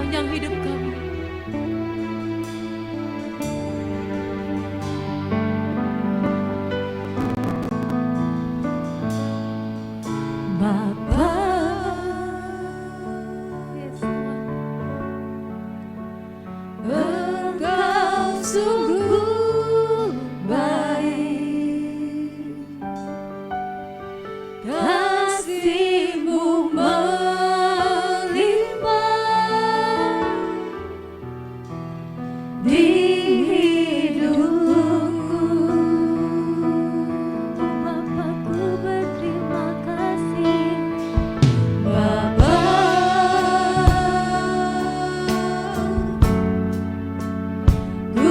sepanjang hidup kami. Bapa, yes, Tuhan. Engkau sungguh baik, kasih-Mu melimpah di hidupku. Bapakku berterima kasih, Bapa. Ku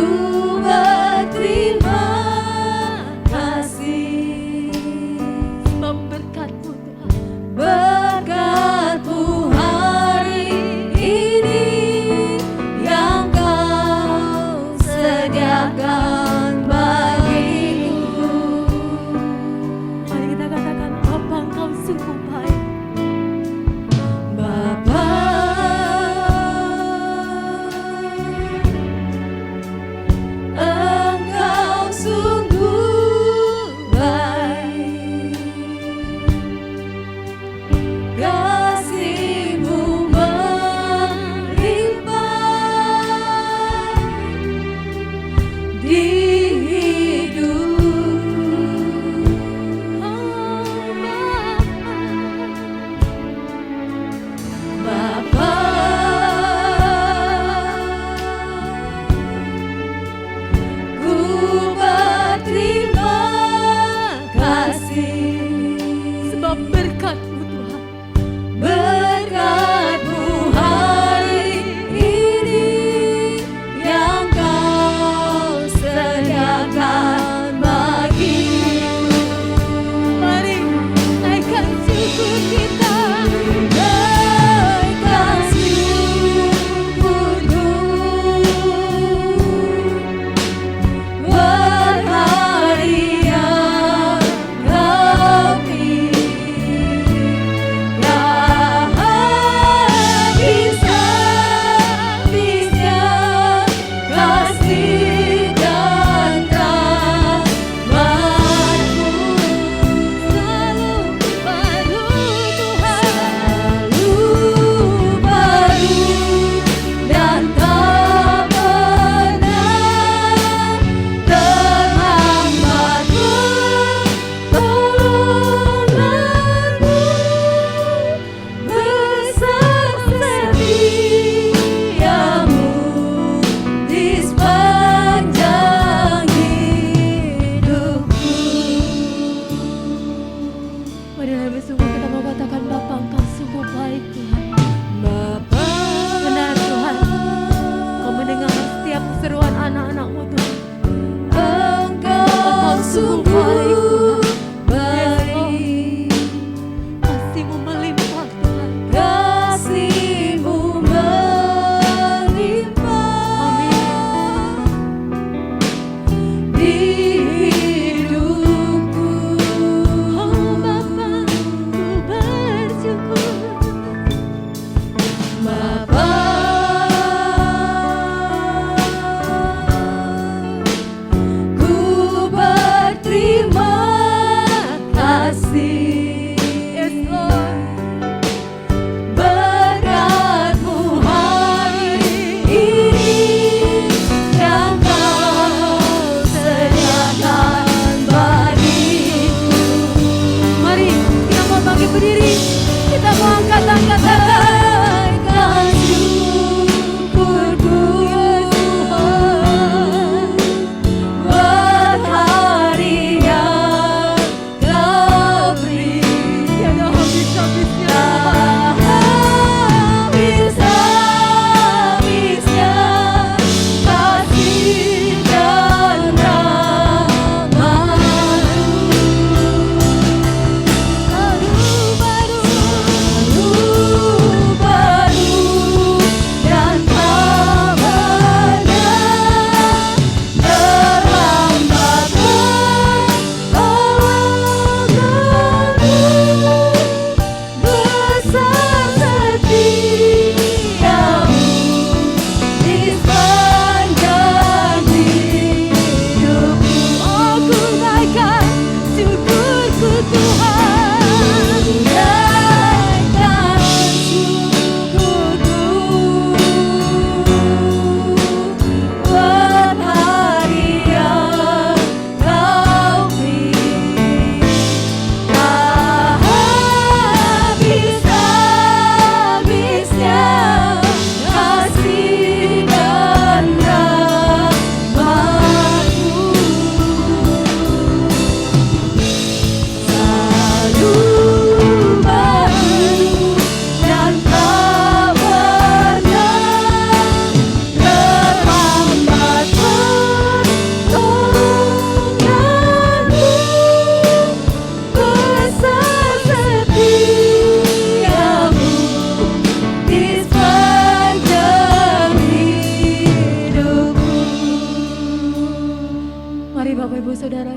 Saudara,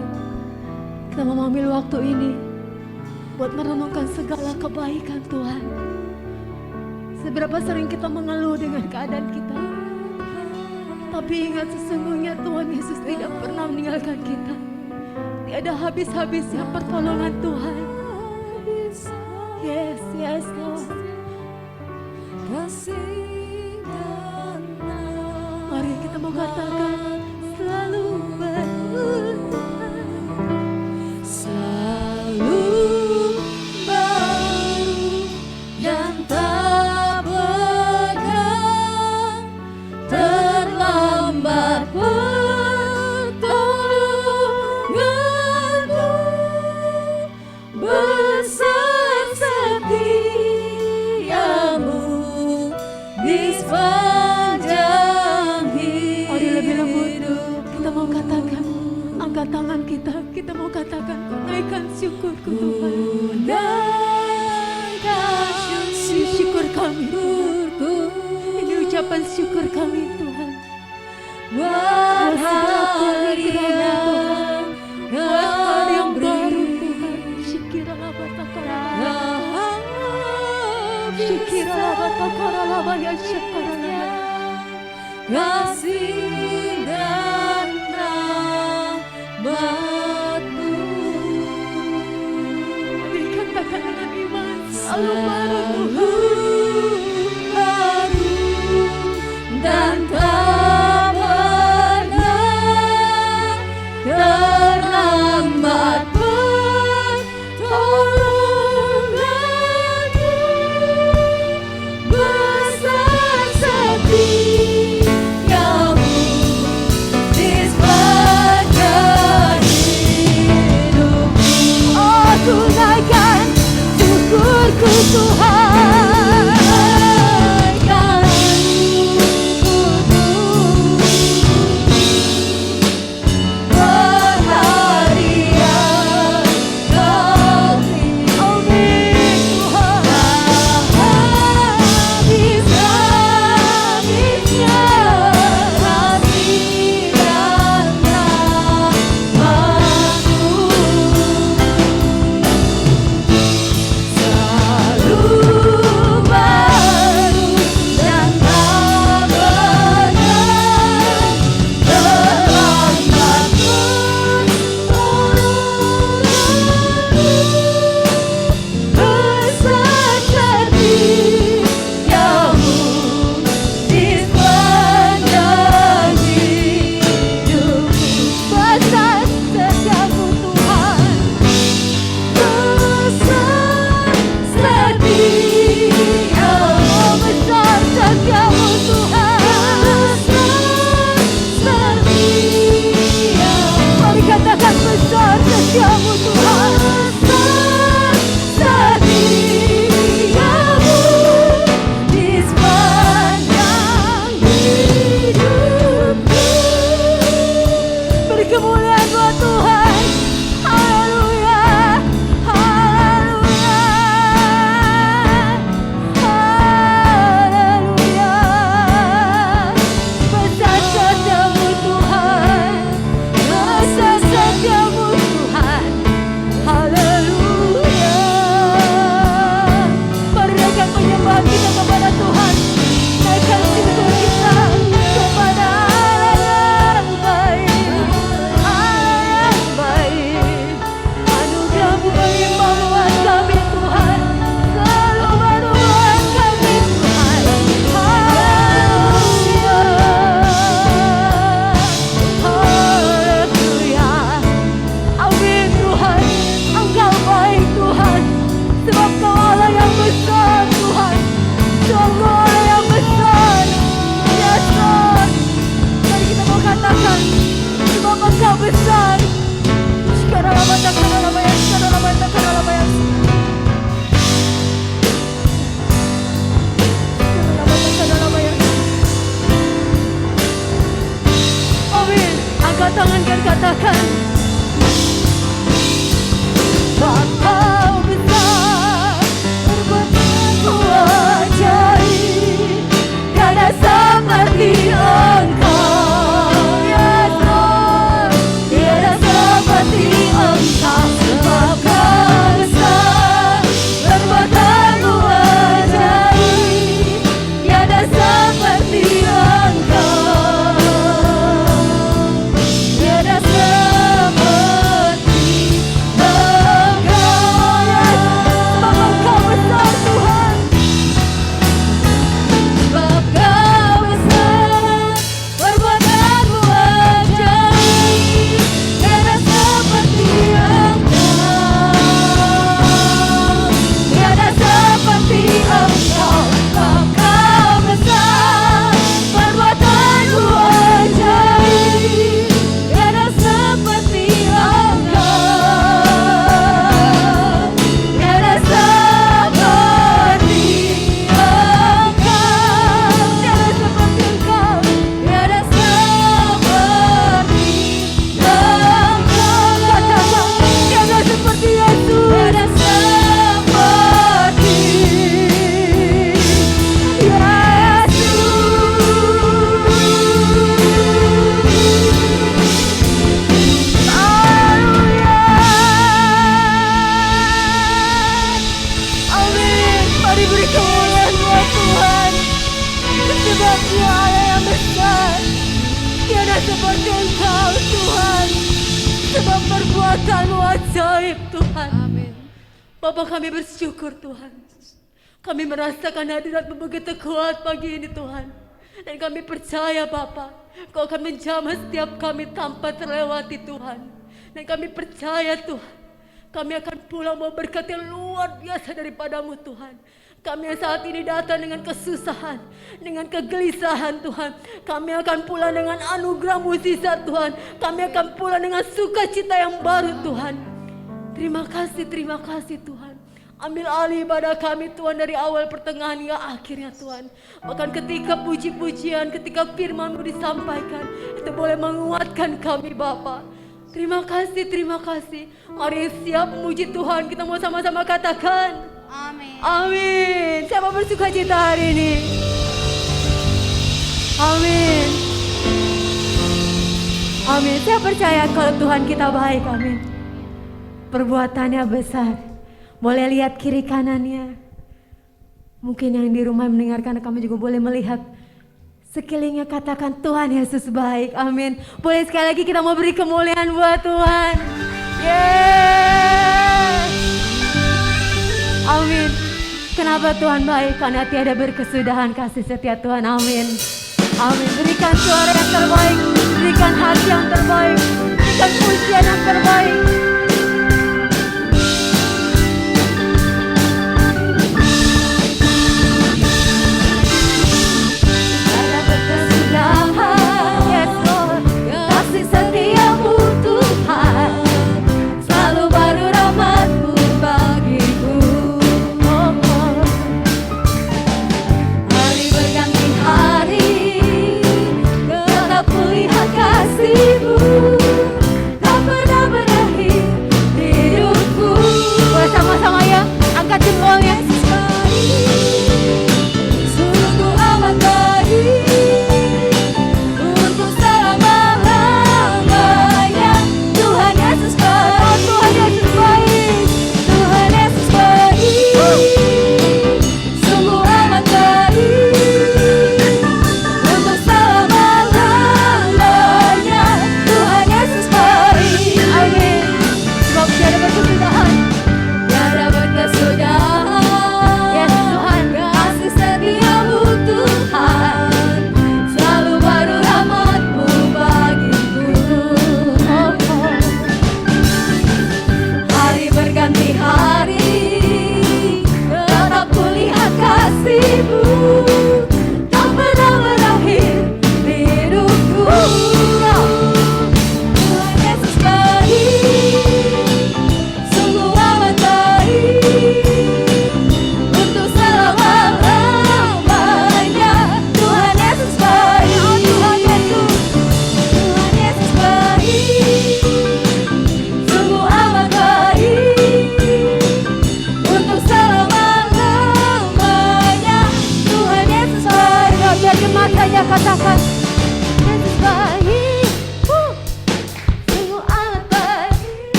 kita mau ambil waktu ini buat merenungkan segala kebaikan Tuhan. Seberapa sering kita mengeluh dengan keadaan kita, tapi ingat sesungguhnya Tuhan Yesus tidak pernah meninggalkan kita. Tiada habis-habisnya pertolongan Tuhan. Yes, yes Lord. Mari kita mau katakan selalu baru, selalu baru dan tak pernah terlambat pertolonganmu, besar setiamu di sepanjang hidup. Mari lebih lembut kita mau katakan, angkat tangan kita mau katakan, naikkan syukurku Tuhan. Naikkan syukur kami Tuhan. Ini ucapan syukur kami Tuhan. Buat hari yang baru Tuhan. Syikirlah batakarlah, syikirlah batakarlah, ya syikirlah. Kasih dan rahmat-Mu. Mari katakan dengan iman, selalu baru dan tak pernah terlambat pertolonganmu, besar setiamu di sepanjang hidupku. Aku naikkan syukurku Tuhan. Naikkan syukurku berharian kami. Amin Tuhan. Habis-habisnya kasih dan rahmat-Mu. Selalu baru dan tak pernah terlambat pertolonganmu, besar setiamu di sepanjang hidupku. Besar setiamu Tuhan, besar setiamu, besar setiamu Tuhan, besar setiamu. Mari katakan besar setiamu Tuhan, besar setiamu di sepanjang hidupku. Beri kemuliaan buat Tuhan. Haleluya, haleluya, haleluya. Besar setiamu Tuhan, besar setiamu Tuhan. Haleluya. Mari naikkan penyembahan kita kepada Tuhan. Naikkan syukur kita kepada Allah yang baik, Allah yang baik. Anugerah-Mu melimpah buat kami Tuhan, selalu baru buat kami Tuhan. Haleluya, haleluya. Amin Tuhan, Engkau baik Tuhan, sebab Kau Allah yang besar Tuhan, sungguh Allah yang besar. Yes Lord. Mari kita mau katakan, sebab Engkau besar. Sekarang lama tak kenal lama yang, sekarang lama tak kenal lama yang, sekarang lama tak kenal lama yang. Amin. Angkat tangan dan katakan, Engkau besar, berbuat ajaib, tiada seperti Engkau. Yes Lord, tiada seperti Engkau Allah yang besar. Tiada seperti Engkau Tuhan. Sebab perbuatan-Mu ajaib Tuhan. Amin. Bapa, kami bersyukur Tuhan. Kami merasakan hadirat-Mu begitu kuat pagi ini Tuhan. Dan kami percaya Bapa, Kau akan menjamah setiap kami tanpa terlewati Tuhan. Dan kami percaya Tuhan, kami akan pulang membawa berkat yang luar biasa daripada-Mu Tuhan. Kami yang saat ini datang dengan kesusahan, dengan kegelisahan Tuhan. Kami akan pulang dengan anugerah mukjizat Tuhan. Kami akan pulang dengan sukacita yang baru Tuhan. Terima kasih Tuhan. Ambil alih ibadah kami Tuhan dari awal pertengahan hingga akhirnya Tuhan. Bahkan ketika puji-pujian, ketika firman-Mu disampaikan, itu boleh menguatkan kami Bapa. Terima kasih. Mari siap memuji Tuhan. Kita mau sama-sama katakan Amin. amin. Siapa bersuka cita hari ini? Amin. Amin. Saya percaya kalau Tuhan kita baik. Amin. Perbuatannya besar. Boleh lihat kiri kanannya. Mungkin yang di rumah mendengarkan, kamu juga boleh melihat sekelilingnya. Katakan Tuhan Yesus baik. Amin. Boleh sekali lagi kita mau beri kemuliaan buat Tuhan. Yes. Amin. Kenapa Tuhan baik? Karena tiada berkesudahan kasih setia Tuhan. Amin. Amin. Berikan suara yang terbaik, berikan hati yang terbaik, berikan pujian yang terbaik.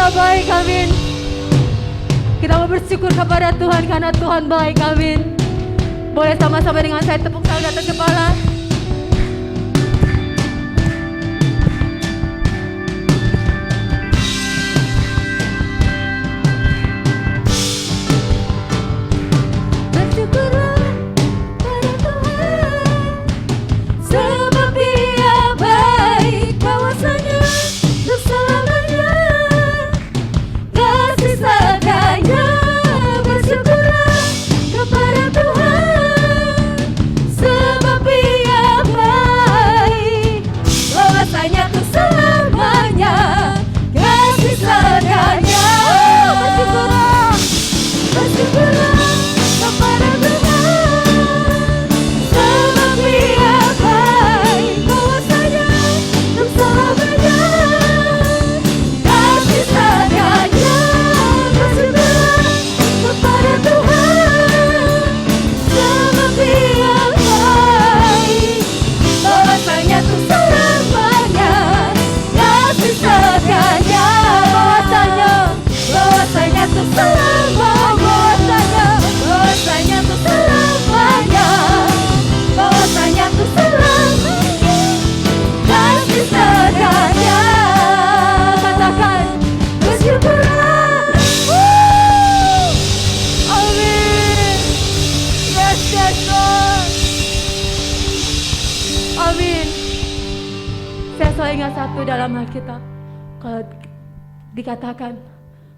kita baik, amin. Kita mau bersyukur kepada Tuhan karena Tuhan baik, amin. Boleh sama-sama dengan saya tepuk tangan di atas kepala. bahwasanya tuh selamanya kasih setianya. Bersyukurlah, bersyukurlah kepada Tuhan, sebab Dia baik, bahwasanya untuk selamanya kasih setianya. Bersyukurlah kepada Tuhan, sebab Dia baik, bahwasanya tuh selamanya kasih setianya. Bahwasanya tuh selamanya, bahwasanya tuh selamanya, bahwasanya tuh selamanya kasih setianya. Katakan bersyukurlah. Amin. Yes, yes, Lord. Amin. Saya selalu ingat satu dalam Alkitab, kalau dikatakan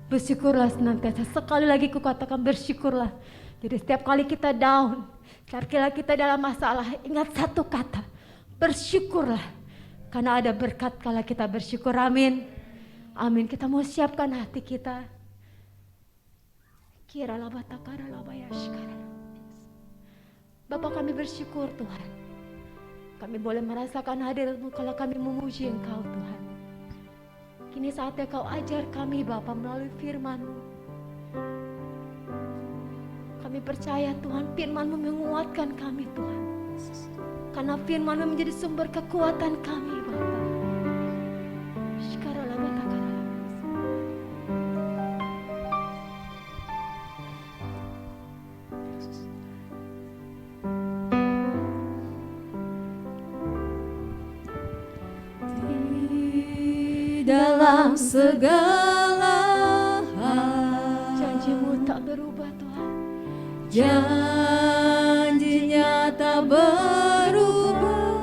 bersyukurlah senantiasa. Sekali lagi kukatakan bersyukurlah. Jadi setiap kali kita down, setiap kali kita dalam masalah, ingat satu kata, bersyukurlah. Karena ada berkat kala kita bersyukur. Amin. Amin. Kita mau siapkan hati kita. Bapa, kami bersyukur Tuhan. Kami boleh merasakan hadirat-Mu kalau kami memuji Engkau Tuhan. Kini saatnya Kau ajar kami Bapa melalui firman-Mu. Kami percaya Tuhan, firman-Mu menguatkan kami Tuhan. Karena firman-Mu menjadi sumber kekuatan kami Bapa. Dalam segala hal janji-Mu tak berubah Tuhan. Janjinya tak berubah.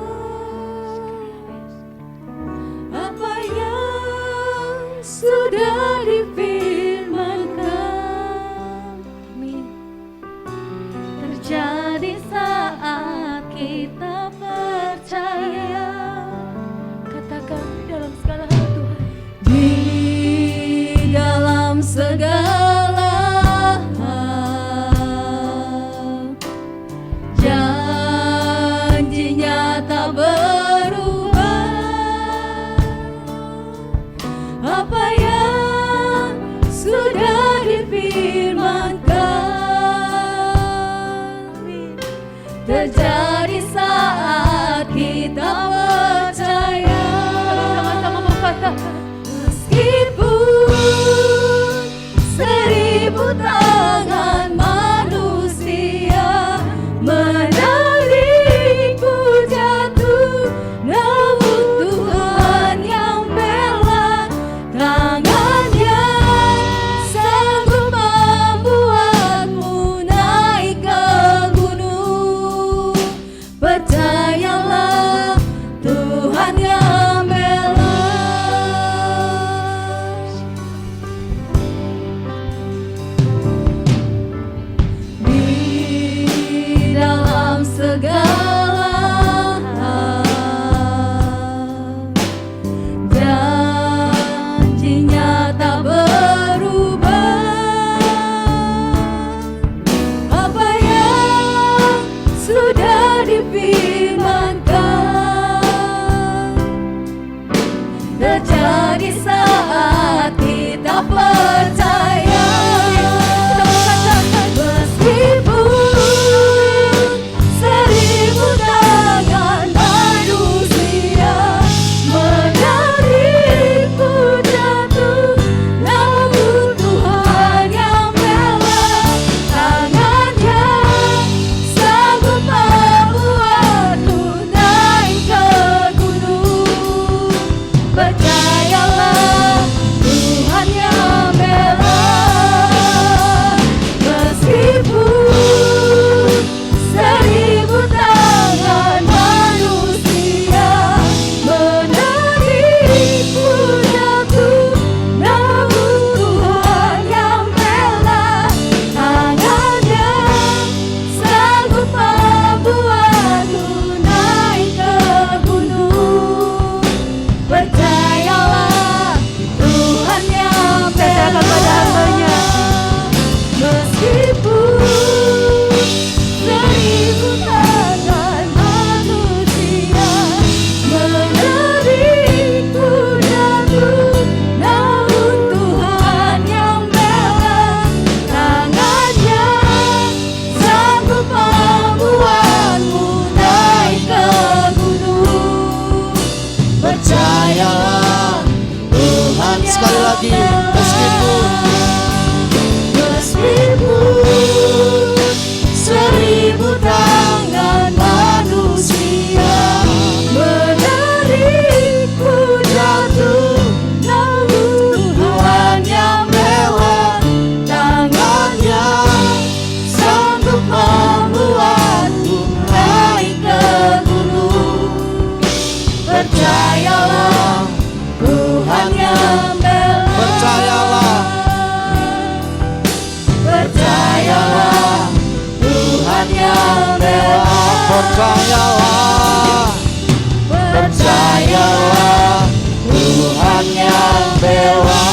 Apa yang sudah difirmankan terjadi saat kita percaya. Katakan dalam segala hal Tuhan. Di dalam segala hal janjinya tak berubah. Apa yang sudah difirmankan terjadi saat kita percaya. Sama-sama berkata, meskipun 1000 tangan manusia menarikku jatuh, namun Tuhan yang bela, tangannya sanggup membuatmu naik ke gunung. Percayalah, Tuhan yang bela. Di dalam segala hal janjinya tak berubah. Apa yang sudah difirmankan terjadi saat kita percaya. Meskipun 1000 tangan manusia menarikku jatuh, namun Tuhan yang bela, tangannya sanggup membuatku naik ke gunung. Percayalah, Tuhan yang bela. Meskipun 1000 tangan manusia menarikku jatuh, namun Tuhan yang bela, tangannya sanggup membuatku naik ke gunung. sekali lagi. Meskipun seribu tangan manusia menarikku jatuh, namun Tuhan yang bela, tangannya sanggup membuatku naik ke gunung. Percayalah, Tuhan yang bela. Percayalah. Percayalah, Tuhan yang bela. Percayalah. Percayalah, Tuhan yang bela.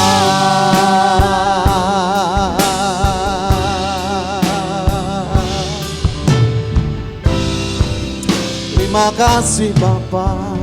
Terima kasih Bapak.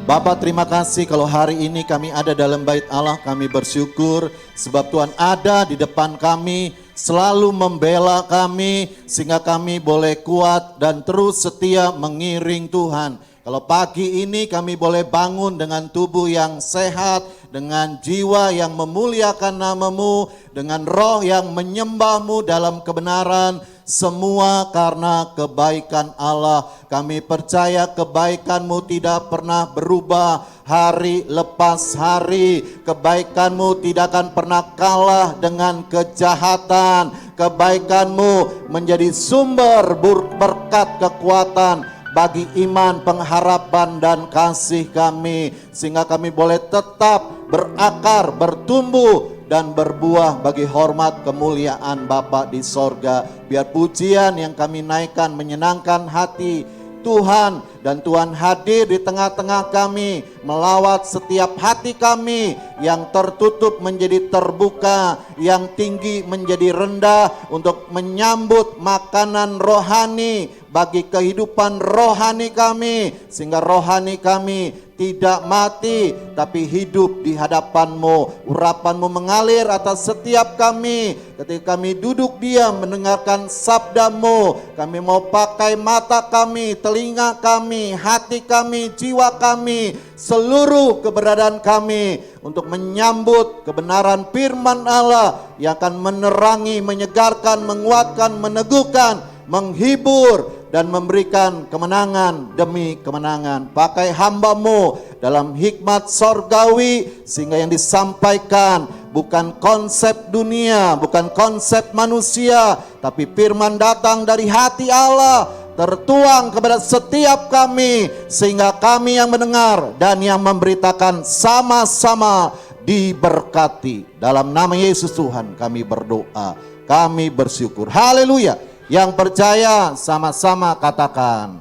Bapak terima kasih kalau hari ini kami ada dalam bait Allah, kami bersyukur sebab Tuhan ada di depan kami, selalu membela kami sehingga kami boleh kuat dan terus setia mengiring Tuhan. Kalau pagi ini kami boleh bangun dengan tubuh yang sehat, dengan jiwa yang memuliakan nama-Mu, dengan roh yang menyembah-Mu dalam kebenaran, semua karena kebaikan Allah. Kami percaya kebaikan-Mu tidak pernah berubah hari lepas hari. Kebaikan-Mu tidak akan pernah kalah dengan kejahatan. Kebaikan-Mu menjadi sumber berkat kekuatan bagi iman, pengharapan, dan kasih kami. Sehingga kami boleh tetap berakar, bertumbuh, dan berbuah bagi hormat kemuliaan Bapa di sorga. Biar pujian yang kami naikkan menyenangkan hati Tuhan, dan Tuhan hadir di tengah-tengah kami, melawat setiap hati kami yang tertutup menjadi terbuka, yang tinggi menjadi rendah, untuk menyambut makanan rohani bagi kehidupan rohani kami, sehingga rohani kami tidak mati tapi hidup di hadapan-Mu. Urapan-Mu mengalir atas setiap kami. Ketika kami duduk diam mendengarkan sabda-Mu, kami mau pakai mata kami, telinga kami, hati kami, jiwa kami, seluruh keberadaan kami untuk menyambut kebenaran firman Allah yang akan menerangi, menyegarkan, menguatkan, meneguhkan, menghibur, dan memberikan kemenangan demi kemenangan. Pakai hamba-Mu dalam hikmat sorgawi, sehingga yang disampaikan bukan konsep dunia, bukan konsep manusia, tapi firman datang dari hati Allah, tertuang kepada setiap kami, sehingga kami yang mendengar dan yang memberitakan sama-sama diberkati. Dalam nama Yesus Tuhan kami berdoa, kami bersyukur. Haleluya. Yang percaya sama-sama katakan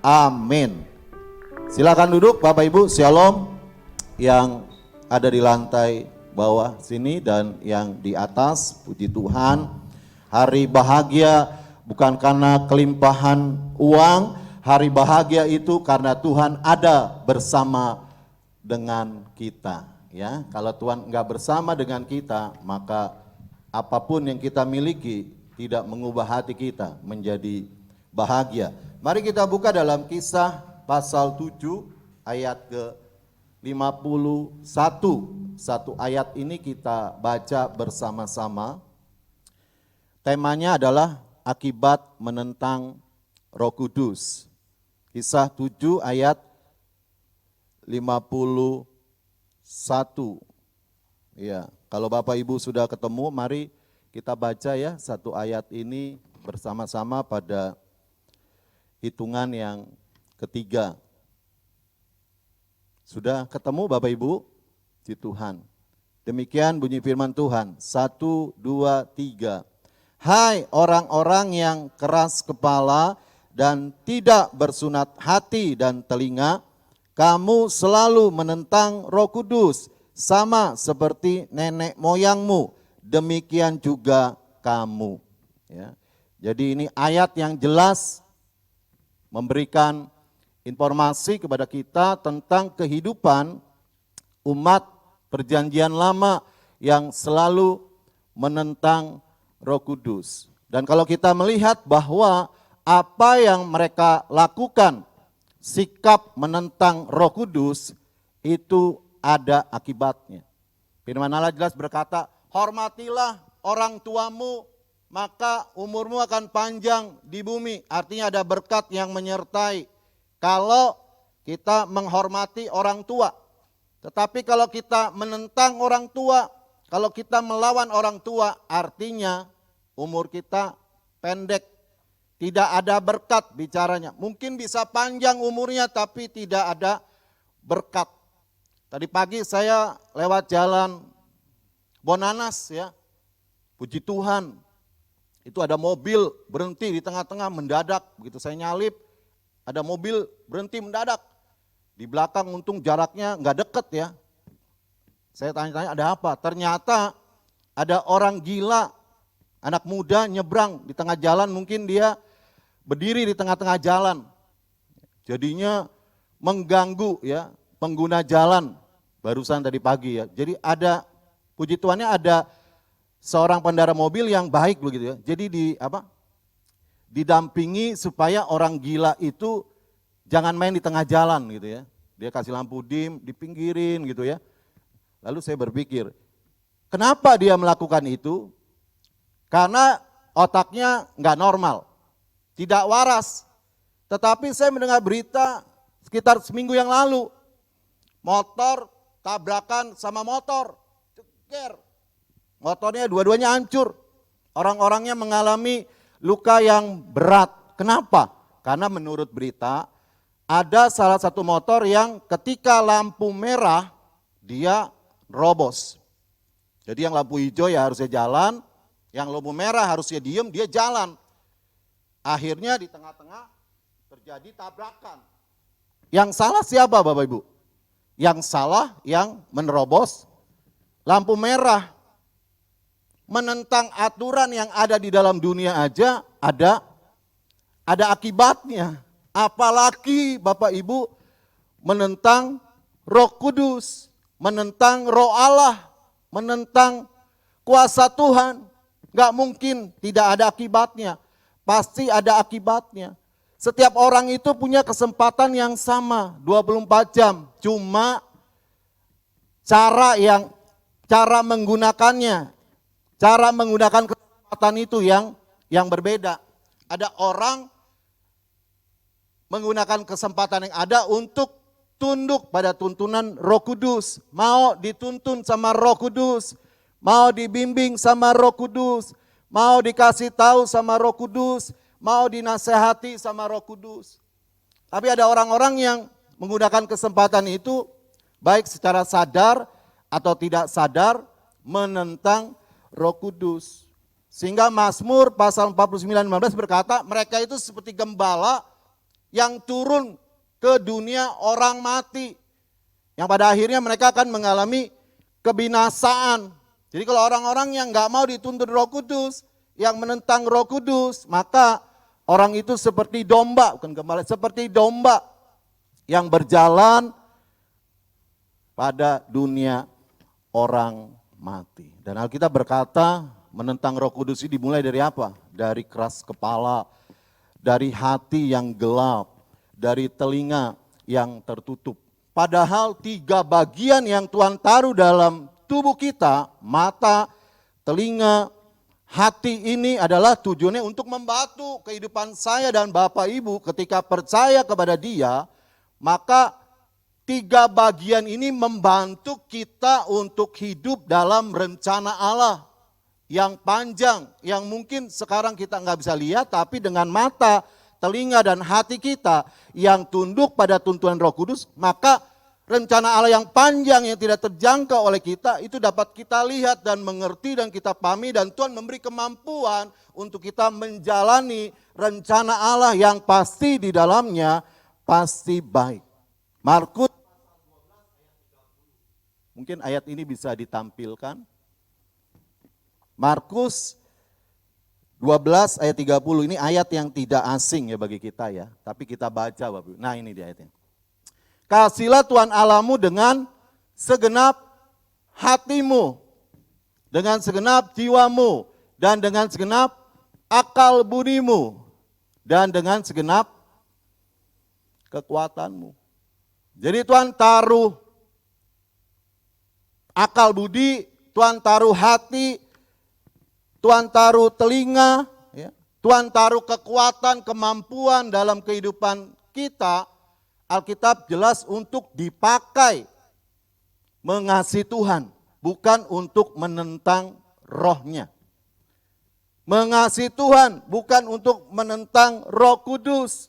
amin. Silakan duduk Bapak Ibu, shalom. Yang ada di lantai bawah sini dan yang di atas, puji Tuhan. Hari bahagia bukan karena kelimpahan uang, hari bahagia itu karena Tuhan ada bersama dengan kita. Ya, kalau Tuhan enggak bersama dengan kita, maka apapun yang kita miliki tidak mengubah hati kita menjadi bahagia. Mari kita buka dalam Kisah pasal 7 ayat ke-51. Satu ayat ini kita baca bersama-sama. Temanya adalah akibat menentang Roh Kudus. Kisah 7 ayat 51. Ya, kalau Bapak Ibu sudah ketemu, mari kita baca ya satu ayat ini bersama-sama pada hitungan yang ketiga. Sudah ketemu Bapak Ibu? Puji Tuhan. Demikian bunyi firman Tuhan. 1, 2, 3. Hai orang-orang yang keras kepala dan tidak bersunat hati dan telinga, kamu selalu menentang Roh Kudus, sama seperti nenek moyangmu. Demikian juga kamu. Ya. Jadi ini ayat yang jelas memberikan informasi kepada kita tentang kehidupan umat perjanjian lama yang selalu menentang Roh Kudus. Dan kalau kita melihat bahwa apa yang mereka lakukan, sikap menentang Roh Kudus, itu ada akibatnya. Firman Allah jelas berkata, hormatilah orang tuamu, maka umurmu akan panjang di bumi. Artinya ada berkat yang menyertai kalau kita menghormati orang tua. Tetapi kalau kita menentang orang tua, kalau kita melawan orang tua, artinya umur kita pendek. Tidak ada berkat bicaranya. Mungkin bisa panjang umurnya tapi tidak ada berkat. Tadi pagi saya lewat jalan Bonanas ya. Puji Tuhan. Itu ada mobil berhenti di tengah-tengah mendadak. Begitu saya nyalip, ada mobil berhenti mendadak. Di belakang untung jaraknya nggak deket ya. Saya tanya-tanya ada apa? Ternyata ada orang gila, anak muda nyebrang di tengah jalan, mungkin dia berdiri di tengah-tengah jalan. Jadinya mengganggu ya pengguna jalan barusan tadi pagi ya. Jadi ada, puji Tuhannya ada seorang pengendara mobil yang baik begitu ya. Jadi didampingi supaya orang gila itu jangan main di tengah jalan gitu ya. Dia kasih lampu dim, dipinggirin gitu ya. Lalu saya berpikir, kenapa dia melakukan itu? Karena otaknya nggak normal, tidak waras. Tetapi saya mendengar berita sekitar seminggu yang lalu, motor tabrakan sama motor, ceger. Motornya dua-duanya hancur. Orang-orangnya mengalami luka yang berat. Kenapa? Karena menurut berita, ada salah satu motor yang ketika lampu merah, dia robos. Jadi yang lampu hijau ya harusnya jalan, yang lampu merah harusnya diem, dia jalan. Akhirnya di tengah-tengah terjadi tabrakan. Yang salah siapa Bapak Ibu? Yang salah yang menerobos lampu merah. Menentang aturan yang ada di dalam dunia aja ada akibatnya. Apalagi Bapak Ibu menentang Roh Kudus, menentang Roh Allah, menentang kuasa Tuhan. Gak mungkin tidak ada akibatnya, pasti ada akibatnya. Setiap orang itu punya kesempatan yang sama, 24 jam. Cuma cara menggunakannya, cara menggunakan kesempatan itu yang berbeda. Ada orang menggunakan kesempatan yang ada untuk tunduk pada tuntunan Roh Kudus. Mau dituntun sama Roh Kudus, mau dibimbing sama Roh Kudus, mau dikasih tahu sama Roh Kudus, mau dinasehati sama Roh Kudus. Tapi ada orang-orang yang menggunakan kesempatan itu baik secara sadar atau tidak sadar menentang Roh Kudus. Sehingga Mazmur pasal 49:15 berkata, mereka itu seperti gembala yang turun ke dunia orang mati. Yang pada akhirnya mereka akan mengalami kebinasaan. Jadi kalau orang-orang yang gak mau dituntun Roh Kudus, yang menentang Roh Kudus, maka orang itu seperti domba, bukan gembala, seperti domba yang berjalan pada dunia orang mati. Dan Alkitab berkata menentang Roh Kudus ini dimulai dari apa? Dari keras kepala, dari hati yang gelap, dari telinga yang tertutup. Padahal 3 bagian yang Tuhan taruh dalam tubuh kita, mata, telinga, hati ini adalah tujuannya untuk membantu kehidupan saya dan Bapak Ibu ketika percaya kepada Dia, maka 3 bagian ini membantu kita untuk hidup dalam rencana Allah yang panjang, yang mungkin sekarang kita nggak bisa lihat, tapi dengan mata, telinga, dan hati kita yang tunduk pada tuntunan Roh Kudus, maka rencana Allah yang panjang yang tidak terjangkau oleh kita, itu dapat kita lihat dan mengerti dan kita pahami, dan Tuhan memberi kemampuan untuk kita menjalani rencana Allah yang pasti di dalamnya, pasti baik. Markus, mungkin ayat ini bisa ditampilkan. Markus 12 ayat 30, ini ayat yang tidak asing ya bagi kita ya, tapi kita baca Bapak. Nah ini dia ayatnya. Kasihlah Tuhan Allahmu dengan segenap hatimu, dengan segenap jiwamu, dan dengan segenap akal budimu, dan dengan segenap kekuatanmu. Jadi Tuhan taruh akal budi, Tuhan taruh hati, Tuhan taruh telinga, ya. Tuhan taruh kekuatan, kemampuan dalam kehidupan kita. Alkitab jelas untuk dipakai mengasihi Tuhan, bukan untuk menentang rohnya. Mengasihi Tuhan bukan untuk menentang Roh Kudus.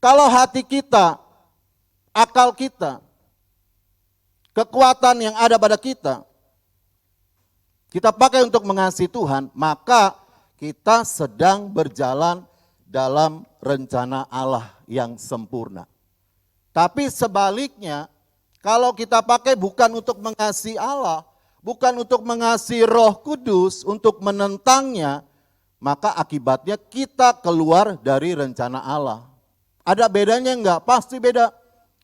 Kalau hati kita, akal kita, kekuatan yang ada pada kita pakai untuk mengasihi Tuhan, maka kita sedang berjalan dalam rencana Allah yang sempurna. Tapi sebaliknya, kalau kita pakai bukan untuk mengasihi Allah, bukan untuk mengasihi Roh Kudus, untuk menentangnya, maka akibatnya kita keluar dari rencana Allah. Ada bedanya enggak? Pasti beda.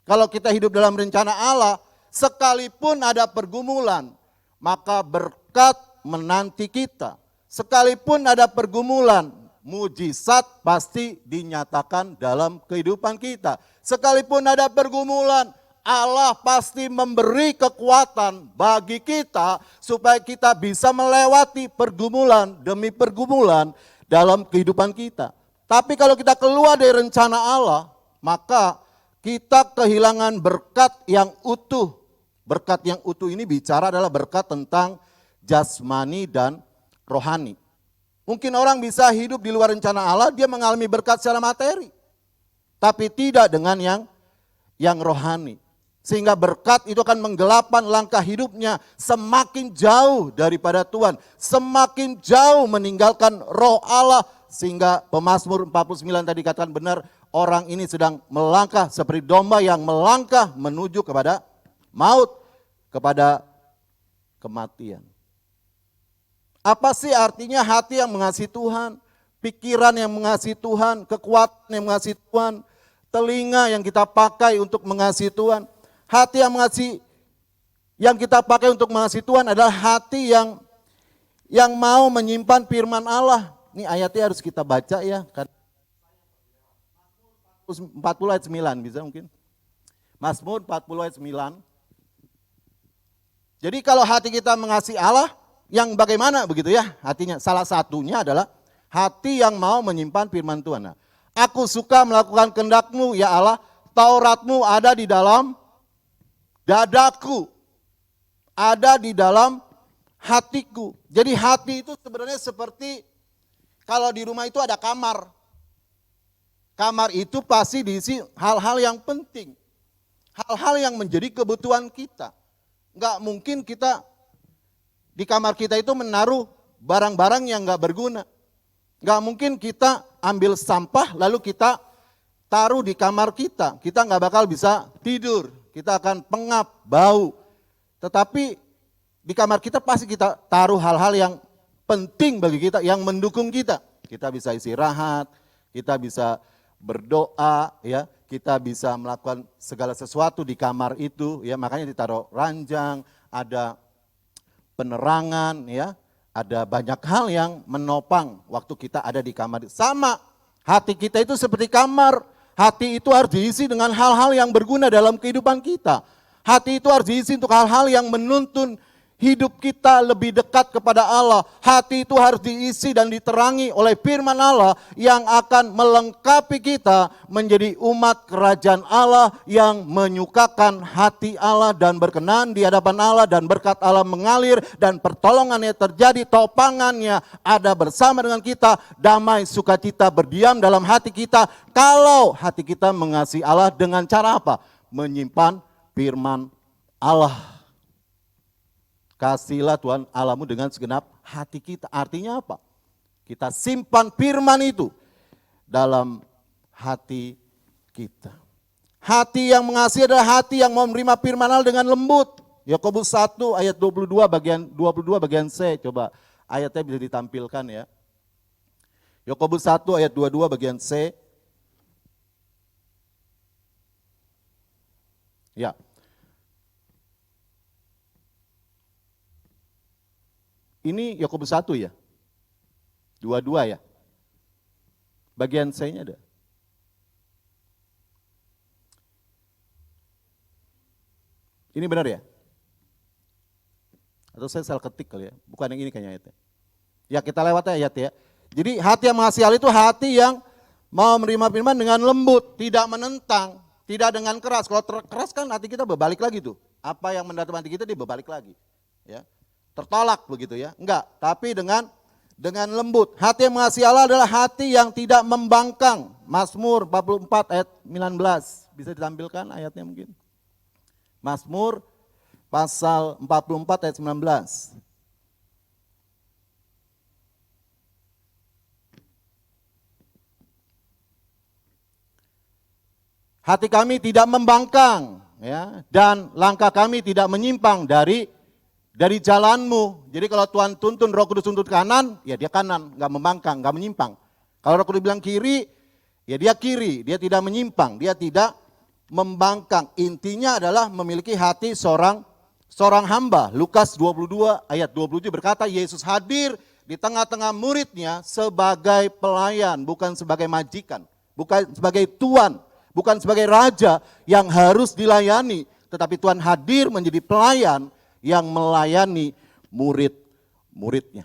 Kalau kita hidup dalam rencana Allah, sekalipun ada pergumulan, maka berkat menanti kita. Sekalipun ada pergumulan, mujizat pasti dinyatakan dalam kehidupan kita. Sekalipun ada pergumulan, Allah pasti memberi kekuatan bagi kita supaya kita bisa melewati pergumulan demi pergumulan dalam kehidupan kita. Tapi kalau kita keluar dari rencana Allah, maka kita kehilangan berkat yang utuh. Berkat yang utuh ini bicara adalah berkat tentang jasmani dan rohani. Mungkin orang bisa hidup di luar rencana Allah, dia mengalami berkat secara materi. Tapi tidak dengan yang rohani. Sehingga berkat itu akan menggelapkan langkah hidupnya semakin jauh daripada Tuhan. Semakin jauh meninggalkan roh Allah. Sehingga Pemazmur 49 tadi katakan benar, orang ini sedang melangkah seperti domba yang melangkah menuju kepada maut, kepada kematian. Apa sih artinya hati yang mengasihi Tuhan, pikiran yang mengasihi Tuhan, kekuatan yang mengasihi Tuhan, telinga yang kita pakai untuk mengasihi Tuhan. Hati yang mengasihi, yang kita pakai untuk mengasihi Tuhan adalah hati yang mau menyimpan firman Allah. Ini ayatnya harus kita baca ya. 40 ayat 9 bisa mungkin. Mazmur 40 ayat 9. Jadi kalau hati kita mengasihi Allah, yang bagaimana begitu ya hatinya? Salah satunya adalah hati yang mau menyimpan firman Tuhan. Nah, aku suka melakukan kehendak-Mu ya Allah, Taurat-Mu ada di dalam dadaku, ada di dalam hatiku. Jadi hati itu sebenarnya seperti kalau di rumah itu ada kamar. Kamar itu pasti diisi hal-hal yang penting. Hal-hal yang menjadi kebutuhan kita. Enggak mungkin kita di kamar kita itu menaruh barang-barang yang enggak berguna. Enggak mungkin kita ambil sampah lalu kita taruh di kamar kita. Kita enggak bakal bisa tidur. Kita akan pengap, bau. Tetapi di kamar kita pasti kita taruh hal-hal yang penting bagi kita, yang mendukung kita. Kita bisa istirahat, kita bisa berdoa, ya, kita bisa melakukan segala sesuatu di kamar itu, ya, makanya ditaruh ranjang, ada penerangan, ya, ada banyak hal yang menopang waktu kita ada di kamar. Sama, hati kita itu seperti kamar. Hati itu harus diisi dengan hal-hal yang berguna dalam kehidupan kita. Hati itu harus diisi untuk hal-hal yang menuntun hidup kita lebih dekat kepada Allah. Hati itu harus diisi dan diterangi oleh firman Allah yang akan melengkapi kita menjadi umat kerajaan Allah yang menyukakan hati Allah dan berkenan di hadapan Allah, dan berkat Allah mengalir dan pertolongannya terjadi, topangannya ada bersama dengan kita, damai sukacita berdiam dalam hati kita. Kalau hati kita mengasihi Allah dengan cara apa? Menyimpan firman Allah. Kasihlah Tuhan Allahmu dengan segenap hati kita. Artinya apa? Kita simpan firman itu dalam hati kita. Hati yang mengasihi adalah hati yang mau menerima firman Allah dengan lembut. Yakobus 1 ayat 22 bagian C. Coba ayatnya bisa ditampilkan ya. Yakobus 1 ayat 22 bagian C. Ya. Ini Yakobus 1 ya? 22 ya? Bagian C-nya ada. Ini benar ya? Atau saya salah ketik kali ya? Bukan yang ini kayaknya ayatnya. Ya kita lewat ayat ya. Jadi hati yang mengasihi Allah itu hati yang mau menerima firman dengan lembut, tidak menentang, tidak dengan keras. Kalau keras kan hati kita berbalik lagi tuh. Apa yang mendalam hati kita dia berbalik lagi. Ya. Tertolak begitu ya. Enggak, tapi dengan lembut. Hati yang mengasihi Allah adalah hati yang tidak membangkang. Mazmur 44 ayat 19. Bisa ditampilkan ayatnya mungkin. Mazmur pasal 44 ayat 19. Hati kami tidak membangkang, ya, dan langkah kami tidak menyimpang dari jalanmu. Jadi kalau Tuhan tuntun, Roh Kudus tuntun kanan, ya dia kanan, nggak membangkang, nggak menyimpang. Kalau Roh Kudus bilang kiri, ya dia kiri, dia tidak menyimpang, dia tidak membangkang. Intinya adalah memiliki hati seorang hamba. Lukas 22 ayat 27 berkata Yesus hadir di tengah-tengah muridnya sebagai pelayan, bukan sebagai majikan, bukan sebagai tuan, bukan sebagai raja yang harus dilayani, tetapi Tuhan hadir menjadi pelayan yang melayani murid-muridnya.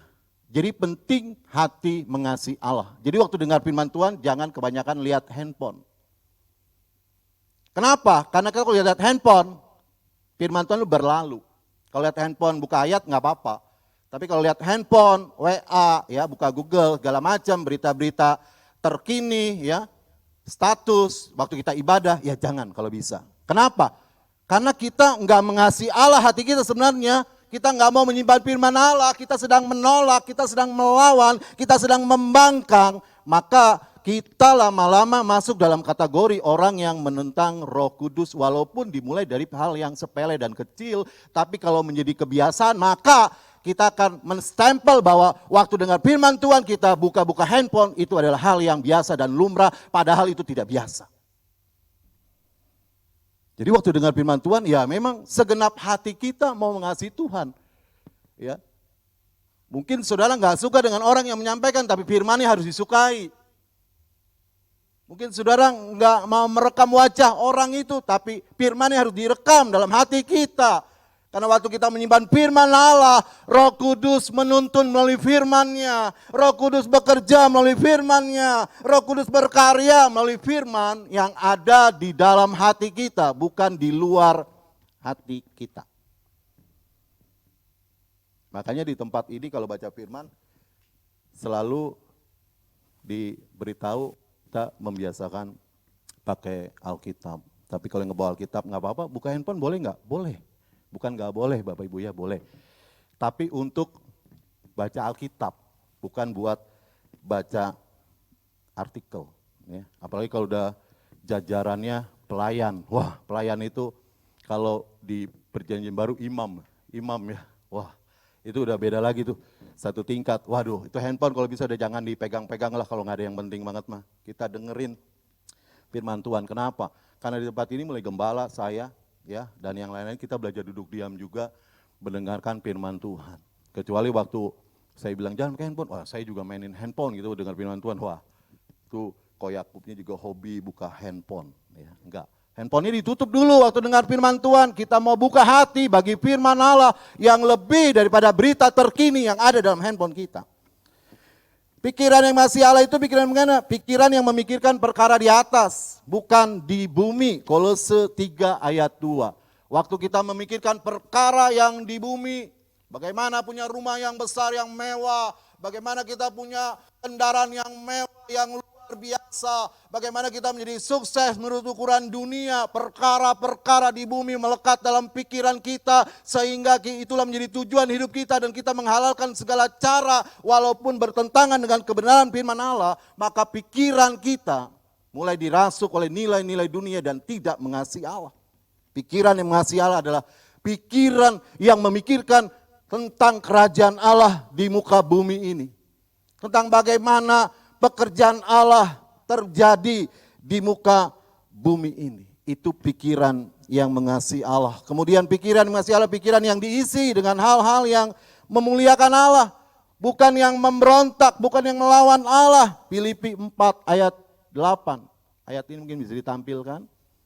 Jadi penting hati mengasihi Allah. Jadi waktu dengar firman Tuhan jangan kebanyakan lihat handphone. Kenapa? Karena kalau lihat handphone, firman Tuhan lu berlalu. Kalau lihat handphone buka ayat nggak apa-apa. Tapi kalau lihat handphone, WA, ya buka Google, segala macam berita-berita terkini, ya. Status, waktu kita ibadah, ya jangan kalau bisa. Kenapa? Karena kita nggak mengasihi Allah, hati kita sebenarnya, kita nggak mau menyimpan firman Allah, kita sedang menolak, kita sedang melawan, kita sedang membangkang, maka kita lama-lama masuk dalam kategori orang yang menentang Roh Kudus, walaupun dimulai dari hal yang sepele dan kecil, tapi kalau menjadi kebiasaan, maka kita akan menstempel bahwa waktu dengar firman Tuhan kita buka-buka handphone itu adalah hal yang biasa dan lumrah, padahal itu tidak biasa. Jadi waktu dengar firman Tuhan ya memang segenap hati kita mau mengasihi Tuhan. Ya. Mungkin saudara nggak suka dengan orang yang menyampaikan tapi firman-Nya harus disukai. Mungkin saudara nggak mau merekam wajah orang itu tapi firman-Nya harus direkam dalam hati kita. Karena waktu kita menyimpan firman Allah, Roh Kudus menuntun melalui firman-Nya. Roh Kudus bekerja melalui firman-Nya. Roh Kudus berkarya melalui firman yang ada di dalam hati kita, bukan di luar hati kita. Makanya di tempat ini kalau baca firman, selalu diberitahu kita membiasakan pakai Alkitab. Tapi kalau ngebawa Alkitab nggak apa-apa, buka handphone boleh nggak? Boleh. Bukan nggak boleh Bapak Ibu ya, boleh. Tapi untuk baca Alkitab, bukan buat baca artikel. Ya. Apalagi kalau udah jajarannya pelayan. Wah, pelayan itu kalau di perjanjian baru imam ya. Wah, itu udah beda lagi tuh. Satu tingkat. Waduh, itu handphone kalau bisa udah jangan dipegang-pegang lah kalau nggak ada yang penting banget mah. Kita dengerin firman Tuhan. Kenapa? Karena di tempat ini mulai gembala saya, ya, dan yang lain-lain kita belajar duduk diam juga mendengarkan firman Tuhan. Kecuali waktu saya bilang jangan pakai handphone, wah saya juga mainin handphone gitu dengar firman Tuhan, wah itu kok Yakubnya juga hobi buka handphone, ya enggak. Handphonenya ditutup dulu waktu dengar firman Tuhan, kita mau buka hati bagi firman Allah yang lebih daripada berita terkini yang ada dalam handphone kita. Pikiran yang masih Allah itu pikiran bagaimana? Pikiran yang memikirkan perkara di atas, bukan di bumi. Kolose 3 ayat 2. Waktu kita memikirkan perkara yang di bumi, bagaimana punya rumah yang besar, yang mewah, bagaimana kita punya kendaraan yang mewah, yang luar biasa, bagaimana kita menjadi sukses menurut ukuran dunia, perkara-perkara di bumi melekat dalam pikiran kita, sehingga itulah menjadi tujuan hidup kita dan kita menghalalkan segala cara walaupun bertentangan dengan kebenaran firman Allah, maka pikiran kita mulai dirasuk oleh nilai-nilai dunia dan tidak mengasihi Allah. Pikiran yang mengasihi Allah adalah pikiran yang memikirkan tentang kerajaan Allah di muka bumi ini, tentang bagaimana pekerjaan Allah terjadi di muka bumi ini. Itu pikiran yang mengasihi Allah. Kemudian pikiran mengasihi Allah, pikiran yang diisi dengan hal-hal yang memuliakan Allah. Bukan yang memberontak, bukan yang melawan Allah. Filipi 4 ayat 8. Ayat ini mungkin bisa ditampilkan.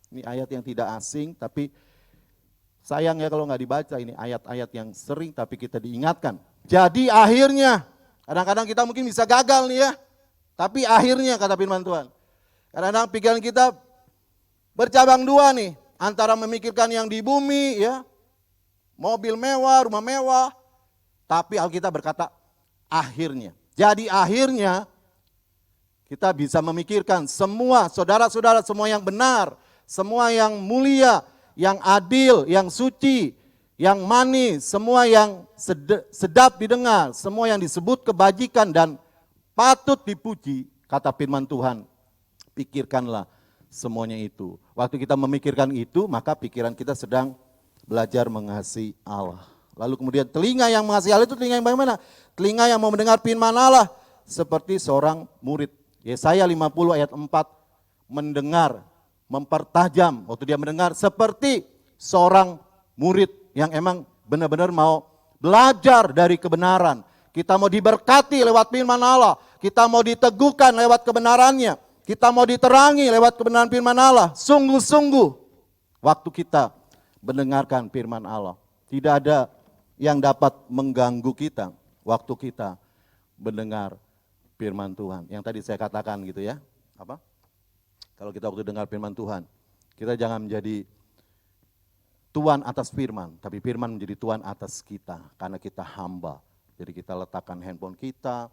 Ini ayat yang tidak asing, tapi Sayang ya kalau nggak dibaca ini ayat-ayat yang sering tapi kita diingatkan. Jadi akhirnya, kadang-kadang kita mungkin bisa gagal nih ya. Tapi akhirnya kata firman Tuhan. Kadang-kadang pikiran kita bercabang dua nih. Antara memikirkan yang di bumi ya. Mobil mewah, rumah mewah. Tapi Alkitab berkata akhirnya. Jadi akhirnya kita bisa memikirkan semua saudara-saudara, semua yang benar. Semua yang mulia, yang adil, yang suci, yang manis, semua yang sedap didengar, semua yang disebut kebajikan dan patut dipuji, kata firman Tuhan, pikirkanlah semuanya itu. Waktu kita memikirkan itu, maka pikiran kita sedang belajar mengasihi Allah. Lalu kemudian telinga yang mengasihi Allah itu telinga yang bagaimana? Telinga yang mau mendengar firman Allah, seperti seorang murid. Yesaya 50 ayat 4, mendengar, mempertajam, waktu dia mendengar seperti seorang murid yang emang benar-benar mau belajar dari kebenaran. Kita mau diberkati lewat firman Allah, kita mau diteguhkan lewat kebenarannya, kita mau diterangi lewat kebenaran firman Allah. Sungguh-sungguh waktu kita mendengarkan firman Allah, tidak ada yang dapat mengganggu kita waktu kita mendengar firman Tuhan. Yang tadi saya katakan gitu ya, apa? Kalau kita waktu dengar firman Tuhan, kita jangan menjadi tuan atas firman, tapi firman menjadi tuan atas kita, karena kita hamba. Jadi kita letakkan handphone kita